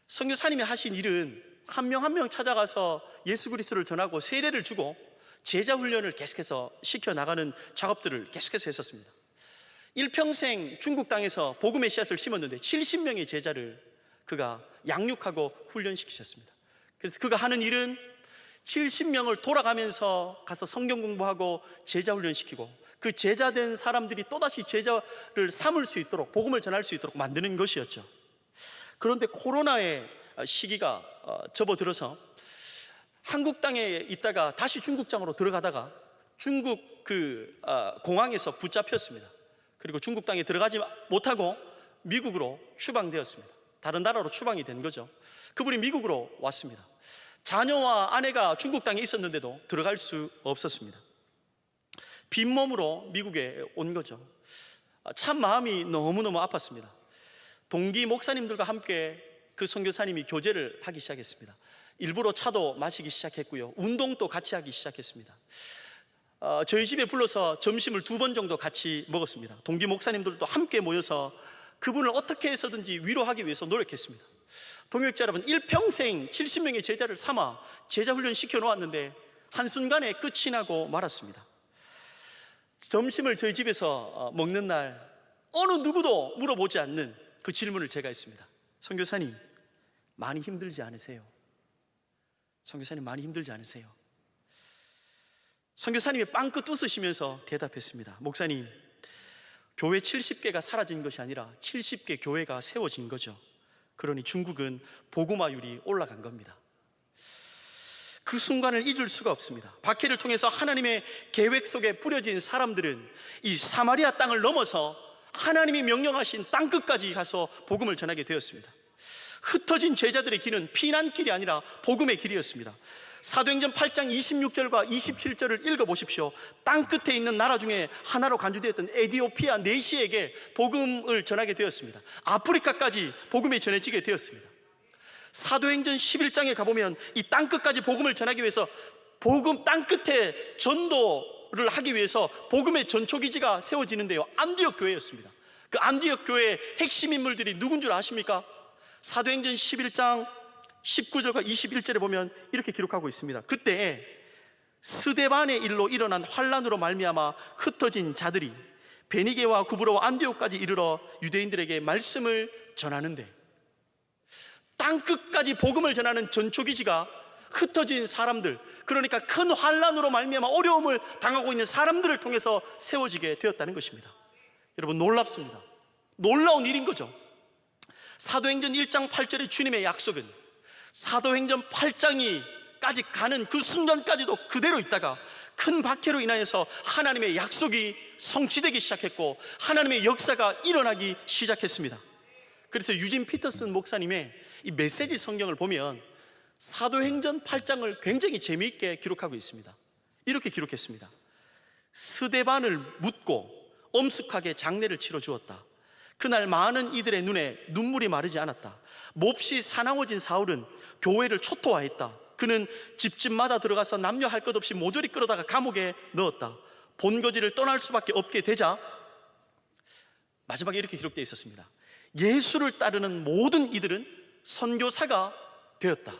선교사님이 하신 일은 한 명 한 명 찾아가서 예수 그리스도를 전하고 세례를 주고 제자 훈련을 계속해서 시켜나가는 작업들을 계속해서 했었습니다. 일평생 중국 땅에서 복음의 씨앗을 심었는데 70명의 제자를 그가 양육하고 훈련시키셨습니다. 그래서 그가 하는 일은 70명을 돌아가면서 가서 성경 공부하고 제자 훈련시키고 그 제자된 사람들이 또다시 제자를 삼을 수 있도록 복음을 전할 수 있도록 만드는 것이었죠. 그런데 코로나의 시기가 접어들어서 한국 땅에 있다가 다시 중국장으로 들어가다가 중국 공항에서 붙잡혔습니다. 그리고 중국 땅에 들어가지 못하고 미국으로 추방되었습니다. 다른 나라로 추방이 된 거죠. 그분이 미국으로 왔습니다. 자녀와 아내가 중국 땅에 있었는데도 들어갈 수 없었습니다. 빈몸으로 미국에 온 거죠. 참 마음이 너무너무 아팠습니다. 동기 목사님들과 함께 그 선교사님이 교제를 하기 시작했습니다. 일부러 차도 마시기 시작했고요. 운동도 같이 하기 시작했습니다. 저희 집에 불러서 점심을 2번 정도 같이 먹었습니다. 동기 목사님들도 함께 모여서 그분을 어떻게 해서든지 위로하기 위해서 노력했습니다. 동역자 여러분, 일평생 70명의 제자를 삼아 제자 훈련 시켜놓았는데 한순간에 끝이 나고 말았습니다. 점심을 저희 집에서 먹는 날 어느 누구도 물어보지 않는 그 질문을 제가 했습니다. 선교사님, 많이 힘들지 않으세요? 선교사님, 많이 힘들지 않으세요? 선교사님이 빵긋 웃으시면서 대답했습니다. 목사님, 교회 70개가 사라진 것이 아니라 70개 교회가 세워진 거죠. 그러니 중국은 복음화율이 올라간 겁니다. 그 순간을 잊을 수가 없습니다. 박해를 통해서 하나님의 계획 속에 뿌려진 사람들은 이 사마리아 땅을 넘어서 하나님이 명령하신 땅끝까지 가서 복음을 전하게 되었습니다. 흩어진 제자들의 길은 피난길이 아니라 복음의 길이었습니다. 사도행전 8장 26절과 27절을 읽어보십시오. 땅끝에 있는 나라 중에 하나로 간주되었던 에디오피아 네시에게 복음을 전하게 되었습니다. 아프리카까지 복음이 전해지게 되었습니다. 사도행전 11장에 가보면 이 땅끝까지 복음을 전하기 위해서 복음 땅끝에 전도를 하기 위해서 복음의 전초기지가 세워지는데요, 안디옥 교회였습니다. 그 안디옥 교회의 핵심 인물들이 누군 줄 아십니까? 사도행전 11장 19절과 21절에 보면 이렇게 기록하고 있습니다. 그때 스데반의 일로 일어난 환란으로 말미암아 흩어진 자들이 베니게와 구브로와 안디옥까지 이르러 유대인들에게 말씀을 전하는데, 땅끝까지 복음을 전하는 전초기지가 흩어진 사람들, 그러니까 큰 환란으로 말미암아 어려움을 당하고 있는 사람들을 통해서 세워지게 되었다는 것입니다. 여러분, 놀랍습니다. 놀라운 일인 거죠. 사도행전 1장 8절의 주님의 약속은 사도행전 8장까지 가는 그 순간까지도 그대로 있다가 큰 박해로 인하여서 하나님의 약속이 성취되기 시작했고 하나님의 역사가 일어나기 시작했습니다. 그래서 유진 피터슨 목사님의 이 메시지 성경을 보면 사도행전 8장을 굉장히 재미있게 기록하고 있습니다. 이렇게 기록했습니다. 스데반을 묻고 엄숙하게 장례를 치러 주었다. 그날 많은 이들의 눈에 눈물이 마르지 않았다. 몹시 사나워진 사울은 교회를 초토화했다. 그는 집집마다 들어가서 남녀 할 것 없이 모조리 끌어다가 감옥에 넣었다. 본거지를 떠날 수밖에 없게 되자 마지막에 이렇게 기록되어 있었습니다. 예수를 따르는 모든 이들은 선교사가 되었다.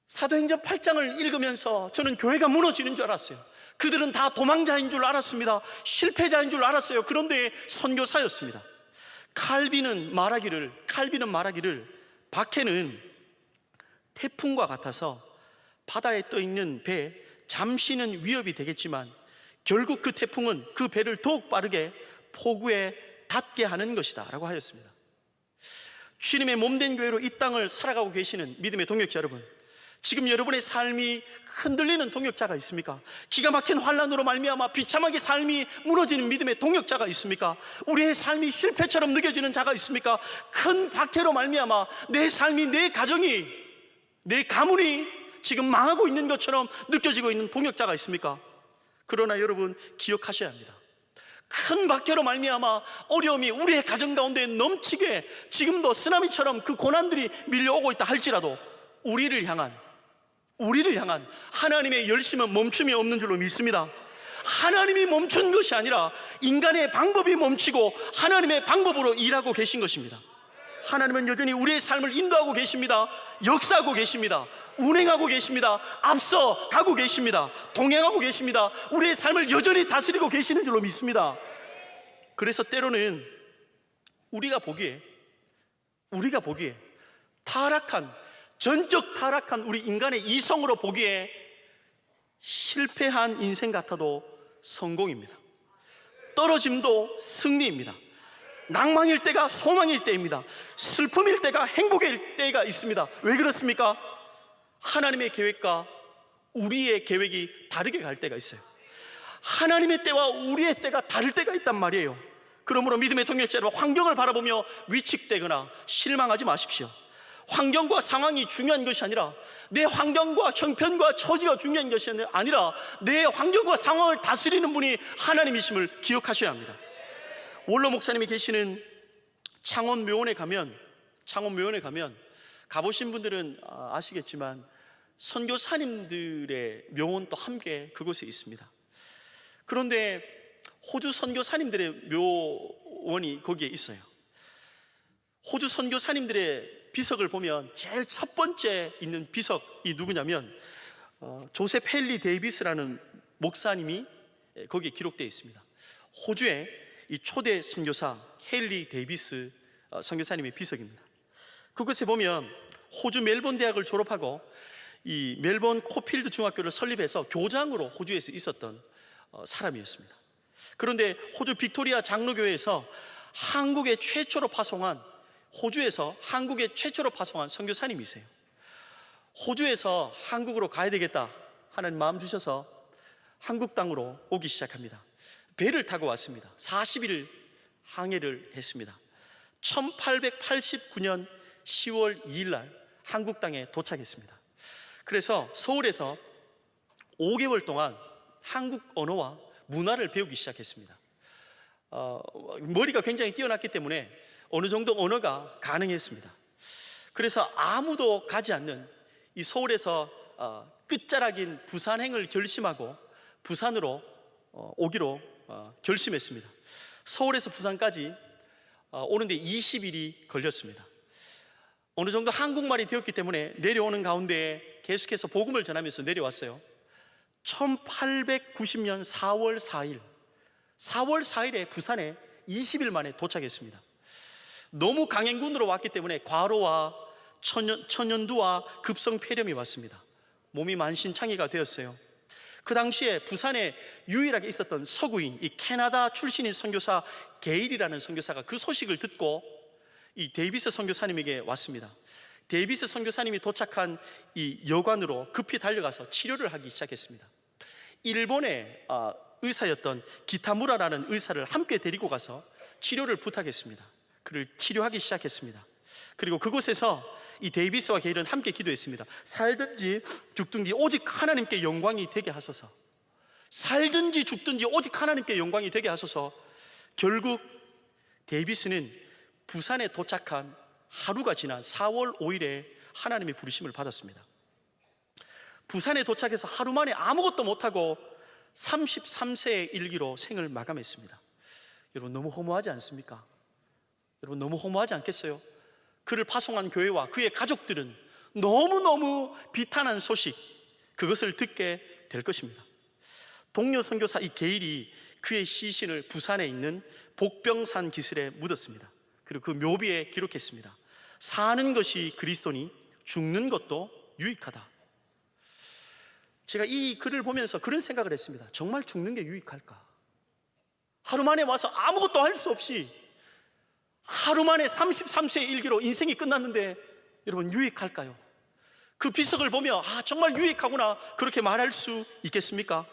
사도행전 8장을 읽으면서 저는 교회가 무너지는 줄 알았어요. 그들은 다 도망자인 줄 알았습니다. 실패자인 줄 알았어요. 그런데 선교사였습니다. 칼빈은 말하기를 박해는 태풍과 같아서 바다에 떠 있는 배 잠시는 위협이 되겠지만 결국 그 태풍은 그 배를 더욱 빠르게 포구에 닿게 하는 것이다 라고 하였습니다. 주님의 몸된 교회로 이 땅을 살아가고 계시는 믿음의 동역자 여러분, 지금 여러분의 삶이 흔들리는 동역자가 있습니까? 기가 막힌 환란으로 말미암아 비참하게 삶이 무너지는 믿음의 동역자가 있습니까? 우리의 삶이 실패처럼 느껴지는 자가 있습니까? 큰 박해로 말미암아 내 삶이, 내 가정이, 내 가문이 지금 망하고 있는 것처럼 느껴지고 있는 동역자가 있습니까? 그러나 여러분 기억하셔야 합니다. 큰 박해로 말미암아 어려움이 우리의 가정 가운데 넘치게 지금도 쓰나미처럼 그 고난들이 밀려오고 있다 할지라도 우리를 향한 하나님의 열심은 멈춤이 없는 줄로 믿습니다. 하나님이 멈춘 것이 아니라 인간의 방법이 멈추고 하나님의 방법으로 일하고 계신 것입니다. 하나님은 여전히 우리의 삶을 인도하고 계십니다. 역사하고 계십니다. 운행하고 계십니다. 앞서 가고 계십니다. 동행하고 계십니다. 우리의 삶을 여전히 다스리고 계시는 줄로 믿습니다. 그래서 때로는 우리가 보기에 전적 타락한 우리 인간의 이성으로 보기에 실패한 인생 같아도 성공입니다. 떨어짐도 승리입니다. 낭망일 때가 소망일 때입니다. 슬픔일 때가 행복일 때가 있습니다. 왜 그렇습니까? 하나님의 계획과 우리의 계획이 다르게 갈 때가 있어요. 하나님의 때와 우리의 때가 다를 때가 있단 말이에요. 그러므로 믿음의 동역자 여러분, 환경을 바라보며 위축되거나 실망하지 마십시오. 환경과 상황이 중요한 것이 아니라 내 환경과 형편과 처지가 중요한 것이 아니라 내 환경과 상황을 다스리는 분이 하나님이심을 기억하셔야 합니다. 원로 목사님이 계시는 창원 묘원에 가면 가보신 분들은 아시겠지만 선교사님들의 묘원도 함께 그곳에 있습니다. 그런데 호주 선교사님들의 묘원이 거기에 있어요. 호주 선교사님들의 비석을 보면 제일 첫 번째 있는 비석이 누구냐면 조셉 헨리 데이비스라는 목사님이 거기에 기록되어 있습니다. 호주의 이 초대 선교사 헨리 데이비스 선교사님의 비석입니다. 그곳에 보면 호주 멜번 대학을 졸업하고 이 멜번 코필드 중학교를 설립해서 교장으로 호주에서 있었던 사람이었습니다. 그런데 호주 빅토리아 장로교회에서 호주에서 한국에 최초로 파송한 선교사님이세요. 호주에서 한국으로 가야 되겠다 하는 마음 주셔서 한국 땅으로 오기 시작합니다. 배를 타고 왔습니다. 40일 항해를 했습니다. 1889년 10월 2일 날 한국 땅에 도착했습니다. 그래서 서울에서 5개월 동안 한국 언어와 문화를 배우기 시작했습니다. 머리가 굉장히 뛰어났기 때문에 어느 정도 언어가 가능했습니다. 그래서 아무도 가지 않는 이 서울에서 끝자락인 부산행을 결심하고 부산으로 오기로 결심했습니다. 서울에서 부산까지 오는데 20일이 걸렸습니다. 어느 정도 한국말이 되었기 때문에 내려오는 가운데 계속해서 복음을 전하면서 내려왔어요. 1890년 4월 4일에 부산에 20일 만에 도착했습니다. 너무 강행군으로 왔기 때문에 과로와 천연두와 급성폐렴이 왔습니다. 몸이 만신창이가 되었어요. 그 당시에 부산에 유일하게 있었던 서구인, 이 캐나다 출신인 선교사 게일이라는 선교사가 그 소식을 듣고 이 데이비스 선교사님에게 왔습니다. 데이비스 선교사님이 도착한 이 여관으로 급히 달려가서 치료를 하기 시작했습니다. 일본의 의사였던 기타무라라는 의사를 함께 데리고 가서 치료를 부탁했습니다. 그를 치료하기 시작했습니다. 그리고 그곳에서 이 데이비스와 게일은 함께 기도했습니다. 살든지 죽든지 오직 하나님께 영광이 되게 하소서. 살든지 죽든지 오직 하나님께 영광이 되게 하소서. 결국 데이비스는 부산에 도착한 하루가 지난 4월 5일에 하나님의 부르심을 받았습니다. 부산에 도착해서 하루 만에 아무것도 못하고 33세의 일기로 생을 마감했습니다. 여러분 너무 허무하지 않습니까? 여러분 너무 허무하지 않겠어요? 그를 파송한 교회와 그의 가족들은 너무너무 비탄한 소식, 그것을 듣게 될 것입니다. 동료 선교사 이 게일이 그의 시신을 부산에 있는 복병산 기슬에 묻었습니다. 그리고 그 묘비에 기록했습니다. 사는 것이 그리스도니 죽는 것도 유익하다. 제가 이 글을 보면서 그런 생각을 했습니다. 정말 죽는 게 유익할까? 하루 만에 와서 아무것도 할 수 없이 하루 만에 33세의 일기로 인생이 끝났는데 여러분 유익할까요? 그 비석을 보며 정말 유익하구나 그렇게 말할 수 있겠습니까?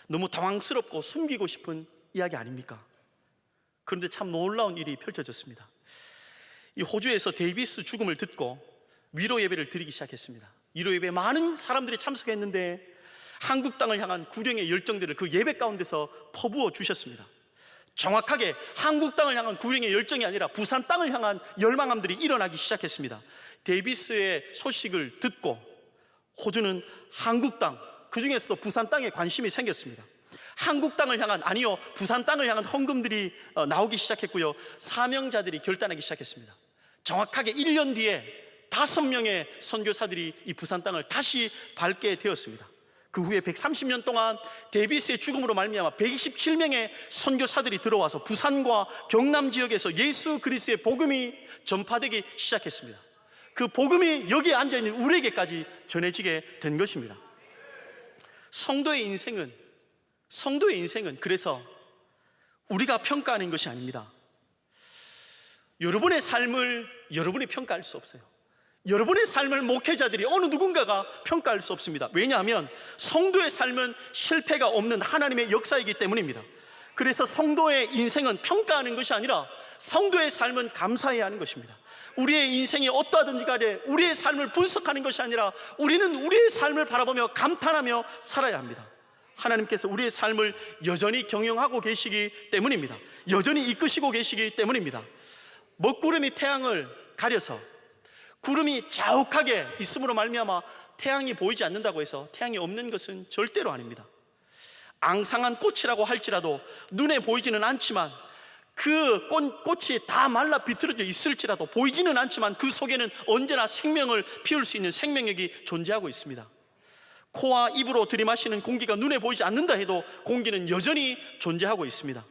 너무 당황스럽고 숨기고 싶은 이야기 아닙니까? 그런데 참 놀라운 일이 펼쳐졌습니다. 이 호주에서 데이비스 죽음을 듣고 위로 예배를 드리기 시작했습니다. 위로 예배에 많은 사람들이 참석했는데 한국 땅을 향한 구령의 열정들을 그 예배 가운데서 퍼부어 주셨습니다. 정확하게 한국 땅을 향한 구령의 열정이 아니라 부산 땅을 향한 열망함들이 일어나기 시작했습니다. 데이비스의 소식을 듣고 호주는 한국 땅, 그 중에서도 부산 땅에 관심이 생겼습니다. 한국 땅을 향한, 아니요, 부산 땅을 향한 헌금들이 나오기 시작했고요. 사명자들이 결단하기 시작했습니다. 정확하게 1년 뒤에 5명의 선교사들이 이 부산 땅을 다시 밟게 되었습니다. 그 후에 130년 동안 데이비스의 죽음으로 말미암아 127명의 선교사들이 들어와서 부산과 경남 지역에서 예수 그리스도의 복음이 전파되기 시작했습니다. 그 복음이 여기에 앉아있는 우리에게까지 전해지게 된 것입니다. 성도의 인생은 그래서 우리가 평가하는 것이 아닙니다. 여러분의 삶을 여러분이 평가할 수 없어요. 여러분의 삶을 목회자들이 어느 누군가가 평가할 수 없습니다. 왜냐하면 성도의 삶은 실패가 없는 하나님의 역사이기 때문입니다. 그래서 성도의 인생은 평가하는 것이 아니라 성도의 삶은 감사해야 하는 것입니다. 우리의 인생이 어떠하든지 간에 우리의 삶을 분석하는 것이 아니라 우리는 우리의 삶을 바라보며 감탄하며 살아야 합니다. 하나님께서 우리의 삶을 여전히 경영하고 계시기 때문입니다. 여전히 이끄시고 계시기 때문입니다. 먹구름이 태양을 가려서 구름이 자욱하게 있음으로 말미암아 태양이 보이지 않는다고 해서 태양이 없는 것은 절대로 아닙니다. 앙상한 꽃이라고 할지라도 눈에 보이지는 않지만 그 꽃이 다 말라 비틀어져 있을지라도 보이지는 않지만 그 속에는 언제나 생명을 피울 수 있는 생명력이 존재하고 있습니다. 코와 입으로 들이마시는 공기가 눈에 보이지 않는다 해도 공기는 여전히 존재하고 있습니다.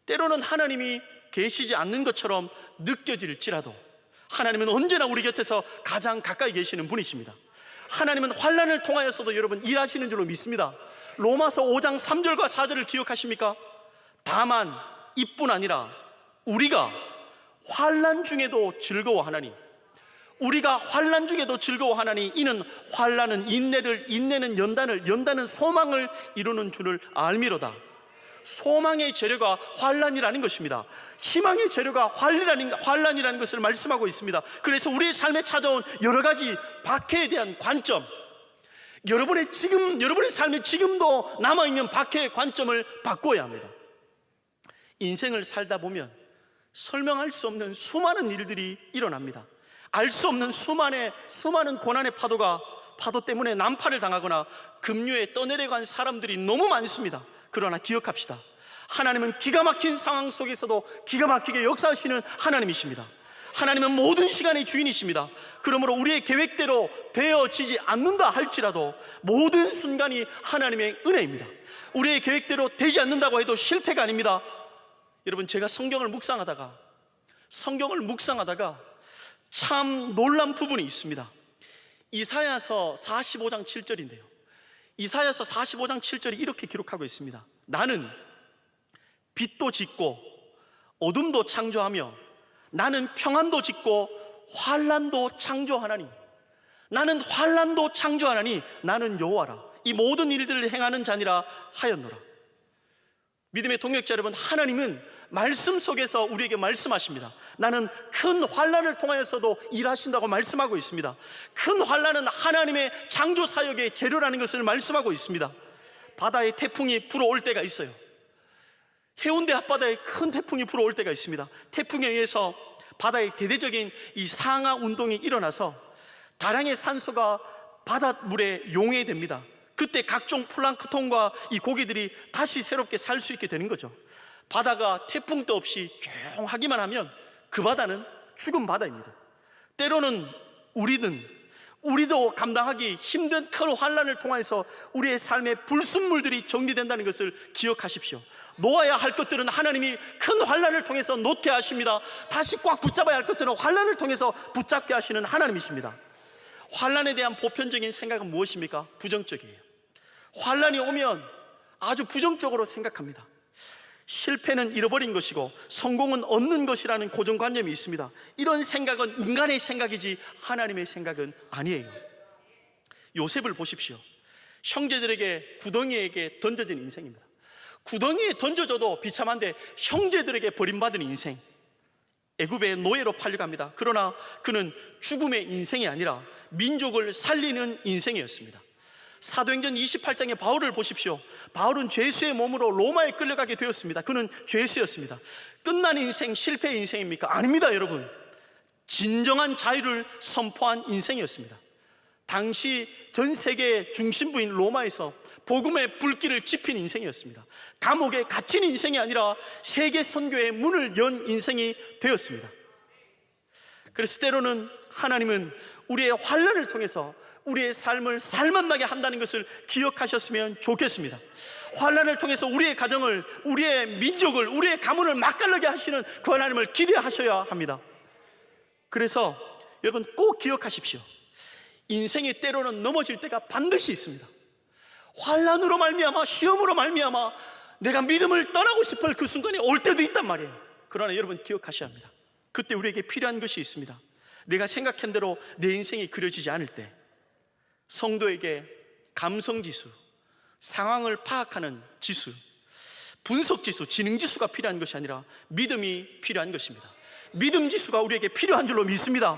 때로는 하나님이 계시지 않는 것처럼 느껴질지라도 하나님은 언제나 우리 곁에서 가장 가까이 계시는 분이십니다. 하나님은 환난을 통하여서도 여러분 일하시는 줄로 믿습니다. 로마서 5장 3절과 4절을 기억하십니까? 다만 이뿐 아니라 우리가 환난 중에도 즐거워하나니 우리가 환난 중에도 즐거워하나니 이는 환난은 인내를, 인내는 연단을, 연단은 소망을 이루는 줄을 알미로다. 소망의 재료가 환난이라는 것입니다. 희망의 재료가 환난이라는 것을 말씀하고 있습니다. 그래서 우리의 삶에 찾아온 여러 가지 박해에 대한 관점, 여러분의 삶에 지금도 남아있는 박해의 관점을 바꿔야 합니다. 인생을 살다 보면 설명할 수 없는 수많은 일들이 일어납니다. 알 수 없는 수많은 고난의 파도 때문에 난파를 당하거나 급류에 떠내려간 사람들이 너무 많습니다. 그러나 기억합시다. 하나님은 기가 막힌 상황 속에서도 기가 막히게 역사하시는 하나님이십니다. 하나님은 모든 시간의 주인이십니다. 그러므로 우리의 계획대로 되어지지 않는다 할지라도 모든 순간이 하나님의 은혜입니다. 우리의 계획대로 되지 않는다고 해도 실패가 아닙니다. 여러분, 제가 성경을 묵상하다가 참 놀란 부분이 있습니다. 이사야서 45장 7절인데요 이사야서 45장 7절이 이렇게 기록하고 있습니다. 나는 빛도 짓고 어둠도 창조하며 나는 평안도 짓고 환난도 창조하나니, 나는 환난도 창조하나니 나는 여호와라. 이 모든 일들을 행하는 자니라 하였노라. 믿음의 동역자 여러분, 하나님은 말씀 속에서 우리에게 말씀하십니다. 나는 큰 환난을 통하여서도 일하신다고 말씀하고 있습니다. 큰 환난은 하나님의 창조 사역의 재료라는 것을 말씀하고 있습니다. 바다에 태풍이 불어올 때가 있어요. 해운대 앞바다에 큰 태풍이 불어올 때가 있습니다. 태풍에 의해서 바다에 대대적인 이 상하 운동이 일어나서 다량의 산소가 바닷물에 용해됩니다. 그때 각종 플랑크톤과 이 고기들이 다시 새롭게 살 수 있게 되는 거죠. 바다가 태풍도 없이 조용하기만 하면 그 바다는 죽은 바다입니다. 때로는 우리도 감당하기 힘든 큰 환난을 통해서 우리의 삶의 불순물들이 정리된다는 것을 기억하십시오. 놓아야 할 것들은 하나님이 큰 환난을 통해서 놓게 하십니다. 다시 꽉 붙잡아야 할 것들은 환난을 통해서 붙잡게 하시는 하나님이십니다. 환난에 대한 보편적인 생각은 무엇입니까? 부정적이에요. 환난이 오면 아주 부정적으로 생각합니다. 실패는 잃어버린 것이고 성공은 얻는 것이라는 고정관념이 있습니다. 이런 생각은 인간의 생각이지 하나님의 생각은 아니에요. 요셉을 보십시오. 형제들에게 구덩이에게 던져진 인생입니다. 구덩이에 던져져도 비참한데 형제들에게 버림받은 인생, 애굽의 노예로 팔려갑니다. 그러나 그는 죽음의 인생이 아니라 민족을 살리는 인생이었습니다. 사도행전 28장의 바울을 보십시오. 바울은 죄수의 몸으로 로마에 끌려가게 되었습니다. 그는 죄수였습니다. 끝난 인생, 실패의 인생입니까? 아닙니다, 여러분. 진정한 자유를 선포한 인생이었습니다. 당시 전 세계의 중심부인 로마에서 복음의 불길을 지핀 인생이었습니다. 감옥에 갇힌 인생이 아니라 세계 선교의 문을 연 인생이 되었습니다. 그래서 때로는 하나님은 우리의 환난을 통해서 우리의 삶을 살맛나게 한다는 것을 기억하셨으면 좋겠습니다. 환난을 통해서 우리의 가정을, 우리의 민족을, 우리의 가문을 맛깔나게 하시는 그 하나님을 기대하셔야 합니다. 그래서 여러분 꼭 기억하십시오. 인생이 때로는 넘어질 때가 반드시 있습니다. 환난으로 말미암아, 시험으로 말미암아 내가 믿음을 떠나고 싶을 그 순간이 올 때도 있단 말이에요. 그러나 여러분 기억하셔야 합니다. 그때 우리에게 필요한 것이 있습니다. 내가 생각한 대로 내 인생이 그려지지 않을 때 성도에게 감성지수, 상황을 파악하는 지수, 분석지수, 지능지수가 필요한 것이 아니라 믿음이 필요한 것입니다. 믿음지수가 우리에게 필요한 줄로 믿습니다.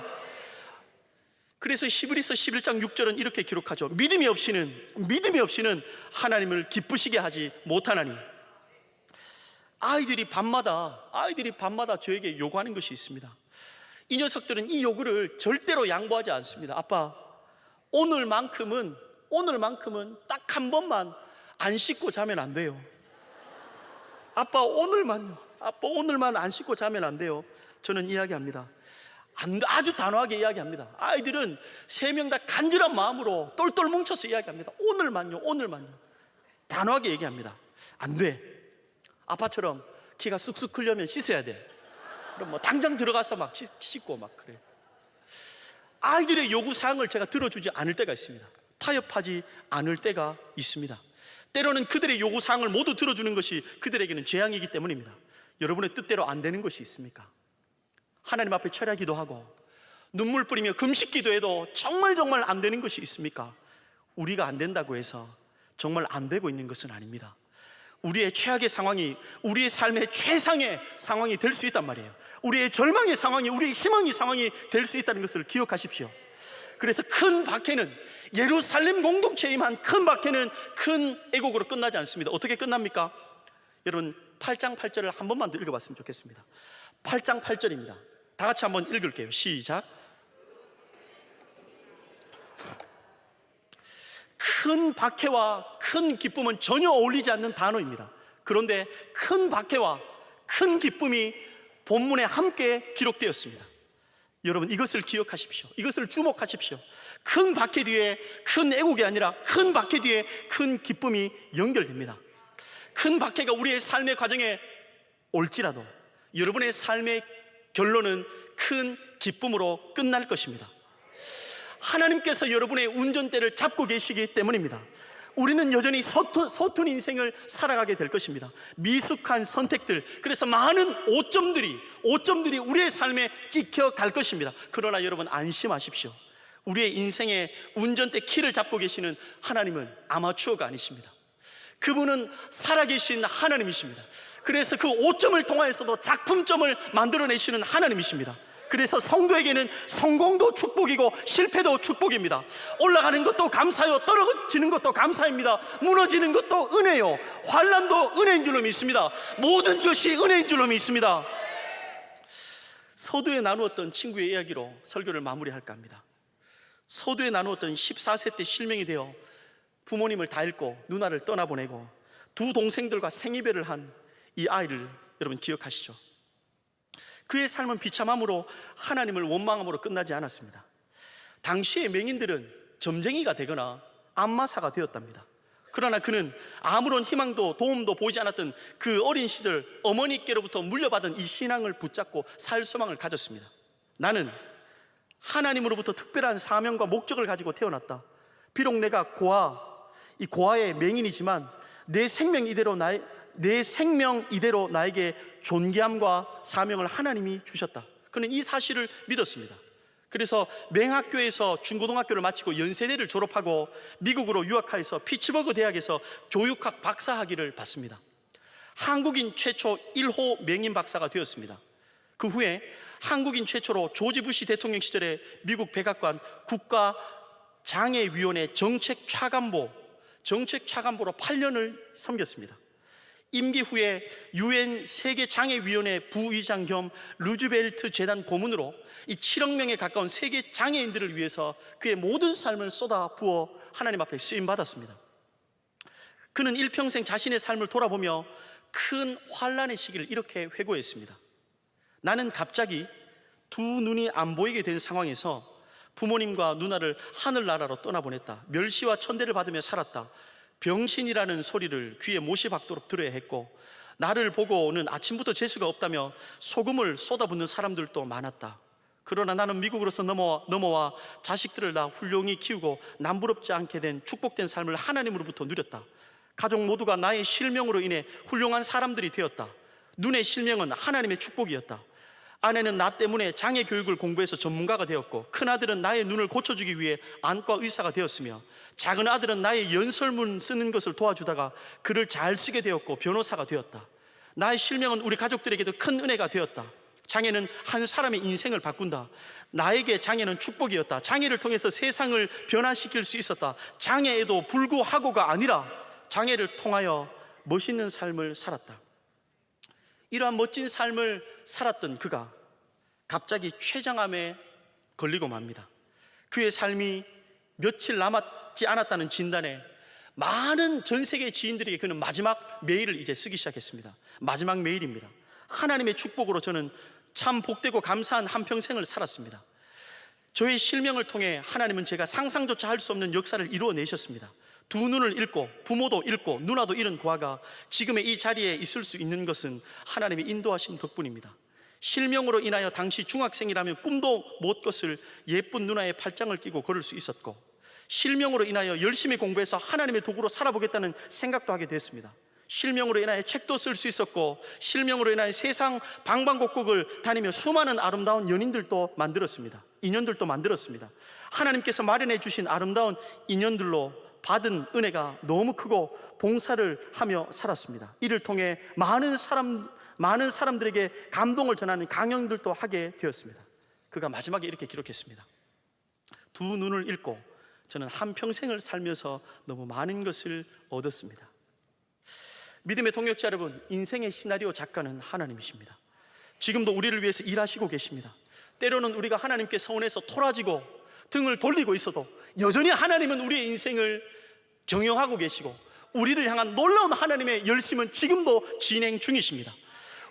그래서 히브리서 11장 6절은 이렇게 기록하죠. 믿음이 없이는 하나님을 기쁘시게 하지 못하나니. 아이들이 밤마다 저에게 요구하는 것이 있습니다. 이 녀석들은 이 요구를 절대로 양보하지 않습니다. 아빠, 오늘만큼은 딱 한 번만 안 씻고 자면 안 돼요. 아빠 오늘만 안 씻고 자면 안 돼요. 저는 이야기합니다. 아주 단호하게 이야기합니다. 아이들은 세 명 다 간절한 마음으로 똘똘 뭉쳐서 이야기합니다. 오늘만요. 단호하게 얘기합니다. 안 돼. 아빠처럼 키가 쑥쑥 크려면 씻어야 돼. 그럼 뭐 당장 들어가서 막 씻고 막 그래. 아이들의 요구사항을 제가 들어주지 않을 때가 있습니다. 타협하지 않을 때가 있습니다. 때로는 그들의 요구사항을 모두 들어주는 것이 그들에게는 재앙이기 때문입니다. 여러분의 뜻대로 안 되는 것이 있습니까? 하나님 앞에 철야 기도하고 눈물 뿌리며 금식 기도해도 정말 안 되는 것이 있습니까? 우리가 안 된다고 해서 정말 안 되고 있는 것은 아닙니다. 우리의 최악의 상황이 우리의 삶의 최상의 상황이 될 수 있단 말이에요. 우리의 절망의 상황이 우리의 희망의 상황이 될 수 있다는 것을 기억하십시오. 그래서 큰 박해는, 예루살렘 공동체에 임한 큰 박해는 큰 애곡으로 끝나지 않습니다. 어떻게 끝납니까? 여러분 8장 8절을 한 번만 더 읽어봤으면 좋겠습니다. 8장 8절입니다. 다 같이 한번 읽을게요. 시작. 큰 박해와 큰 기쁨은 전혀 어울리지 않는 단어입니다. 그런데 큰 박해와 큰 기쁨이 본문에 함께 기록되었습니다. 여러분 이것을 기억하십시오. 이것을 주목하십시오. 큰 박해 뒤에 큰 애국이 아니라 큰 박해 뒤에 큰 기쁨이 연결됩니다. 큰 박해가 우리의 삶의 과정에 올지라도 여러분의 삶의 결론은 큰 기쁨으로 끝날 것입니다. 하나님께서 여러분의 운전대를 잡고 계시기 때문입니다. 우리는 여전히 서툰 인생을 살아가게 될 것입니다. 미숙한 선택들, 그래서 많은 오점들이 우리의 삶에 찍혀갈 것입니다. 그러나 여러분 안심하십시오. 우리의 인생의 운전대 키를 잡고 계시는 하나님은 아마추어가 아니십니다. 그분은 살아계신 하나님이십니다. 그래서 그 오점을 통하여서도 작품점을 만들어내시는 하나님이십니다. 그래서 성도에게는 성공도 축복이고 실패도 축복입니다. 올라가는 것도 감사요, 떨어지는 것도 감사입니다. 무너지는 것도 은혜요, 환난도 은혜인 줄로 믿습니다. 모든 것이 은혜인 줄로 믿습니다. 서두에 나누었던 친구의 이야기로 설교를 마무리할까 합니다. 서두에 나누었던 14세 때 실명이 되어 부모님을 다 잃고 누나를 떠나보내고 두 동생들과 생이별을 한 이 아이를 여러분 기억하시죠? 그의 삶은 비참함으로 하나님을 원망함으로 끝나지 않았습니다. 당시의 맹인들은 점쟁이가 되거나 안마사가 되었답니다. 그러나 그는 아무런 희망도 도움도 보이지 않았던 그 어린 시절 어머니께로부터 물려받은 이 신앙을 붙잡고 살 소망을 가졌습니다. 나는 하나님으로부터 특별한 사명과 목적을 가지고 태어났다. 비록 내가 이 고아의 맹인이지만 내 생명 이대로 나에게 존귀함과 사명을 하나님이 주셨다. 그는 이 사실을 믿었습니다. 그래서 맹학교에서 중고등학교를 마치고 연세대를 졸업하고 미국으로 유학하여서 피츠버그 대학에서 조육학 박사학위를 받습니다. 한국인 최초 1호 맹인 박사가 되었습니다. 그 후에 한국인 최초로 조지 부시 대통령 시절에 미국 백악관 국가장애위원회 정책차관보로 8년을 섬겼습니다. 임기 후에 UN 세계장애위원회 부의장 겸 루즈벨트 재단 고문으로 이 7억 명에 가까운 세계 장애인들을 위해서 그의 모든 삶을 쏟아부어 하나님 앞에 쓰임받았습니다. 그는 일평생 자신의 삶을 돌아보며 큰 환난의 시기를 이렇게 회고했습니다. 나는 갑자기 두 눈이 안 보이게 된 상황에서 부모님과 누나를 하늘나라로 떠나보냈다. 멸시와 천대를 받으며 살았다. 병신이라는 소리를 귀에 못이 박도록 들어야 했고, 나를 보고는 아침부터 재수가 없다며 소금을 쏟아붓는 사람들도 많았다. 그러나 나는 미국으로서 넘어와 자식들을 다 훌륭히 키우고 남부럽지 않게 된 축복된 삶을 하나님으로부터 누렸다. 가족 모두가 나의 실명으로 인해 훌륭한 사람들이 되었다. 눈의 실명은 하나님의 축복이었다. 아내는 나 때문에 장애 교육을 공부해서 전문가가 되었고, 큰아들은 나의 눈을 고쳐주기 위해 안과 의사가 되었으며, 작은 아들은 나의 연설문 쓰는 것을 도와주다가 글을 잘 쓰게 되었고 변호사가 되었다. 나의 실명은 우리 가족들에게도 큰 은혜가 되었다. 장애는 한 사람의 인생을 바꾼다. 나에게 장애는 축복이었다. 장애를 통해서 세상을 변화시킬 수 있었다. 장애에도 불구하고가 아니라 장애를 통하여 멋있는 삶을 살았다. 이러한 멋진 삶을 살았던 그가 갑자기 췌장암에 걸리고 맙니다. 그의 삶이 며칠 남았지 않았다는 진단에 많은 전 세계 지인들에게 그는 마지막 메일을 이제 쓰기 시작했습니다. 마지막 메일입니다. 하나님의 축복으로 저는 참 복되고 감사한 한평생을 살았습니다. 저의 실명을 통해 하나님은 제가 상상조차 할 수 없는 역사를 이루어내셨습니다. 두 눈을 잃고 부모도 잃고 누나도 잃은 고아가 지금의 이 자리에 있을 수 있는 것은 하나님의 인도하심 덕분입니다. 실명으로 인하여 당시 중학생이라면 꿈도 못 꿨을 예쁜 누나의 팔짱을 끼고 걸을 수 있었고, 실명으로 인하여 열심히 공부해서 하나님의 도구로 살아보겠다는 생각도 하게 됐습니다. 실명으로 인하여 책도 쓸 수 있었고, 실명으로 인하여 세상 방방곡곡을 다니며 수많은 아름다운 연인들도 만들었습니다. 인연들도 만들었습니다. 하나님께서 마련해 주신 아름다운 인연들로 받은 은혜가 너무 크고 봉사를 하며 살았습니다. 이를 통해 많은 사람들에게 감동을 전하는 강연들도 하게 되었습니다. 그가 마지막에 이렇게 기록했습니다. 두 눈을 잃고 저는 한평생을 살면서 너무 많은 것을 얻었습니다. 믿음의 동역자 여러분, 인생의 시나리오 작가는 하나님이십니다. 지금도 우리를 위해서 일하시고 계십니다. 때로는 우리가 하나님께 서운해서 토라지고 등을 돌리고 있어도 여전히 하나님은 우리의 인생을 경영하고 계시고, 우리를 향한 놀라운 하나님의 열심은 지금도 진행 중이십니다.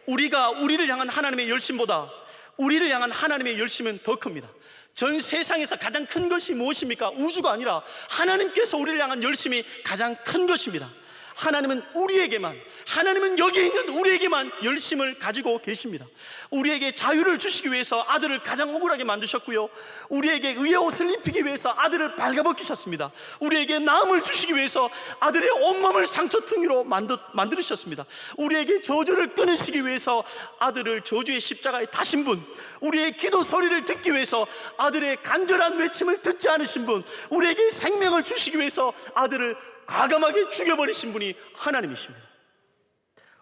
우리가 우리를 향한 하나님의 열심보다 우리를 향한 하나님의 열심은 더 큽니다. 전 세상에서 가장 큰 것이 무엇입니까? 우주가 아니라 하나님께서 우리를 향한 열심이 가장 큰 것입니다. 하나님은 우리에게만, 하나님은 여기 있는 우리에게만 열심을 가지고 계십니다. 우리에게 자유를 주시기 위해서 아들을 가장 억울하게 만드셨고요, 우리에게 의의 옷을 입히기 위해서 아들을 발가벗기셨습니다. 우리에게 나음을 주시기 위해서 아들의 온몸을 상처퉁이로 만들으셨습니다. 우리에게 저주를 끊으시기 위해서 아들을 저주의 십자가에 다신 분, 우리의 기도 소리를 듣기 위해서 아들의 간절한 외침을 듣지 않으신 분, 우리에게 생명을 주시기 위해서 아들을 과감하게 죽여버리신 분이 하나님이십니다.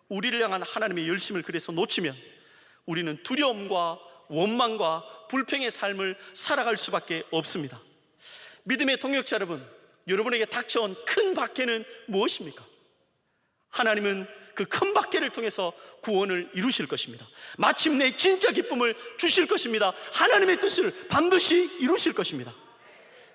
우리를 향한 하나님의 열심을 그래서 놓치면 우리는 두려움과 원망과 불평의 삶을 살아갈 수밖에 없습니다. 믿음의 동역자 여러분, 여러분에게 닥쳐온 큰 박해는 무엇입니까? 하나님은 그 큰 박해를 통해서 구원을 이루실 것입니다. 마침내 진짜 기쁨을 주실 것입니다. 하나님의 뜻을 반드시 이루실 것입니다.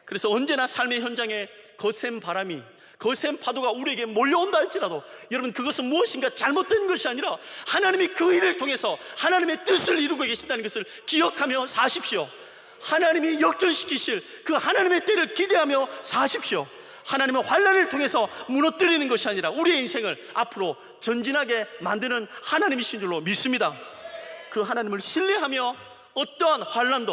그래서 언제나 삶의 현장에 거센 바람이, 거센 파도가 우리에게 몰려온다 할지라도 여러분, 그것은 무엇인가 잘못된 것이 아니라 하나님이 그 일을 통해서 하나님의 뜻을 이루고 계신다는 것을 기억하며 사십시오. 하나님이 역전시키실 그 하나님의 때를 기대하며 사십시오. 하나님은 환난을 통해서 무너뜨리는 것이 아니라 우리의 인생을 앞으로 전진하게 만드는 하나님이신 줄로 믿습니다. 그 하나님을 신뢰하며 어떠한 환난도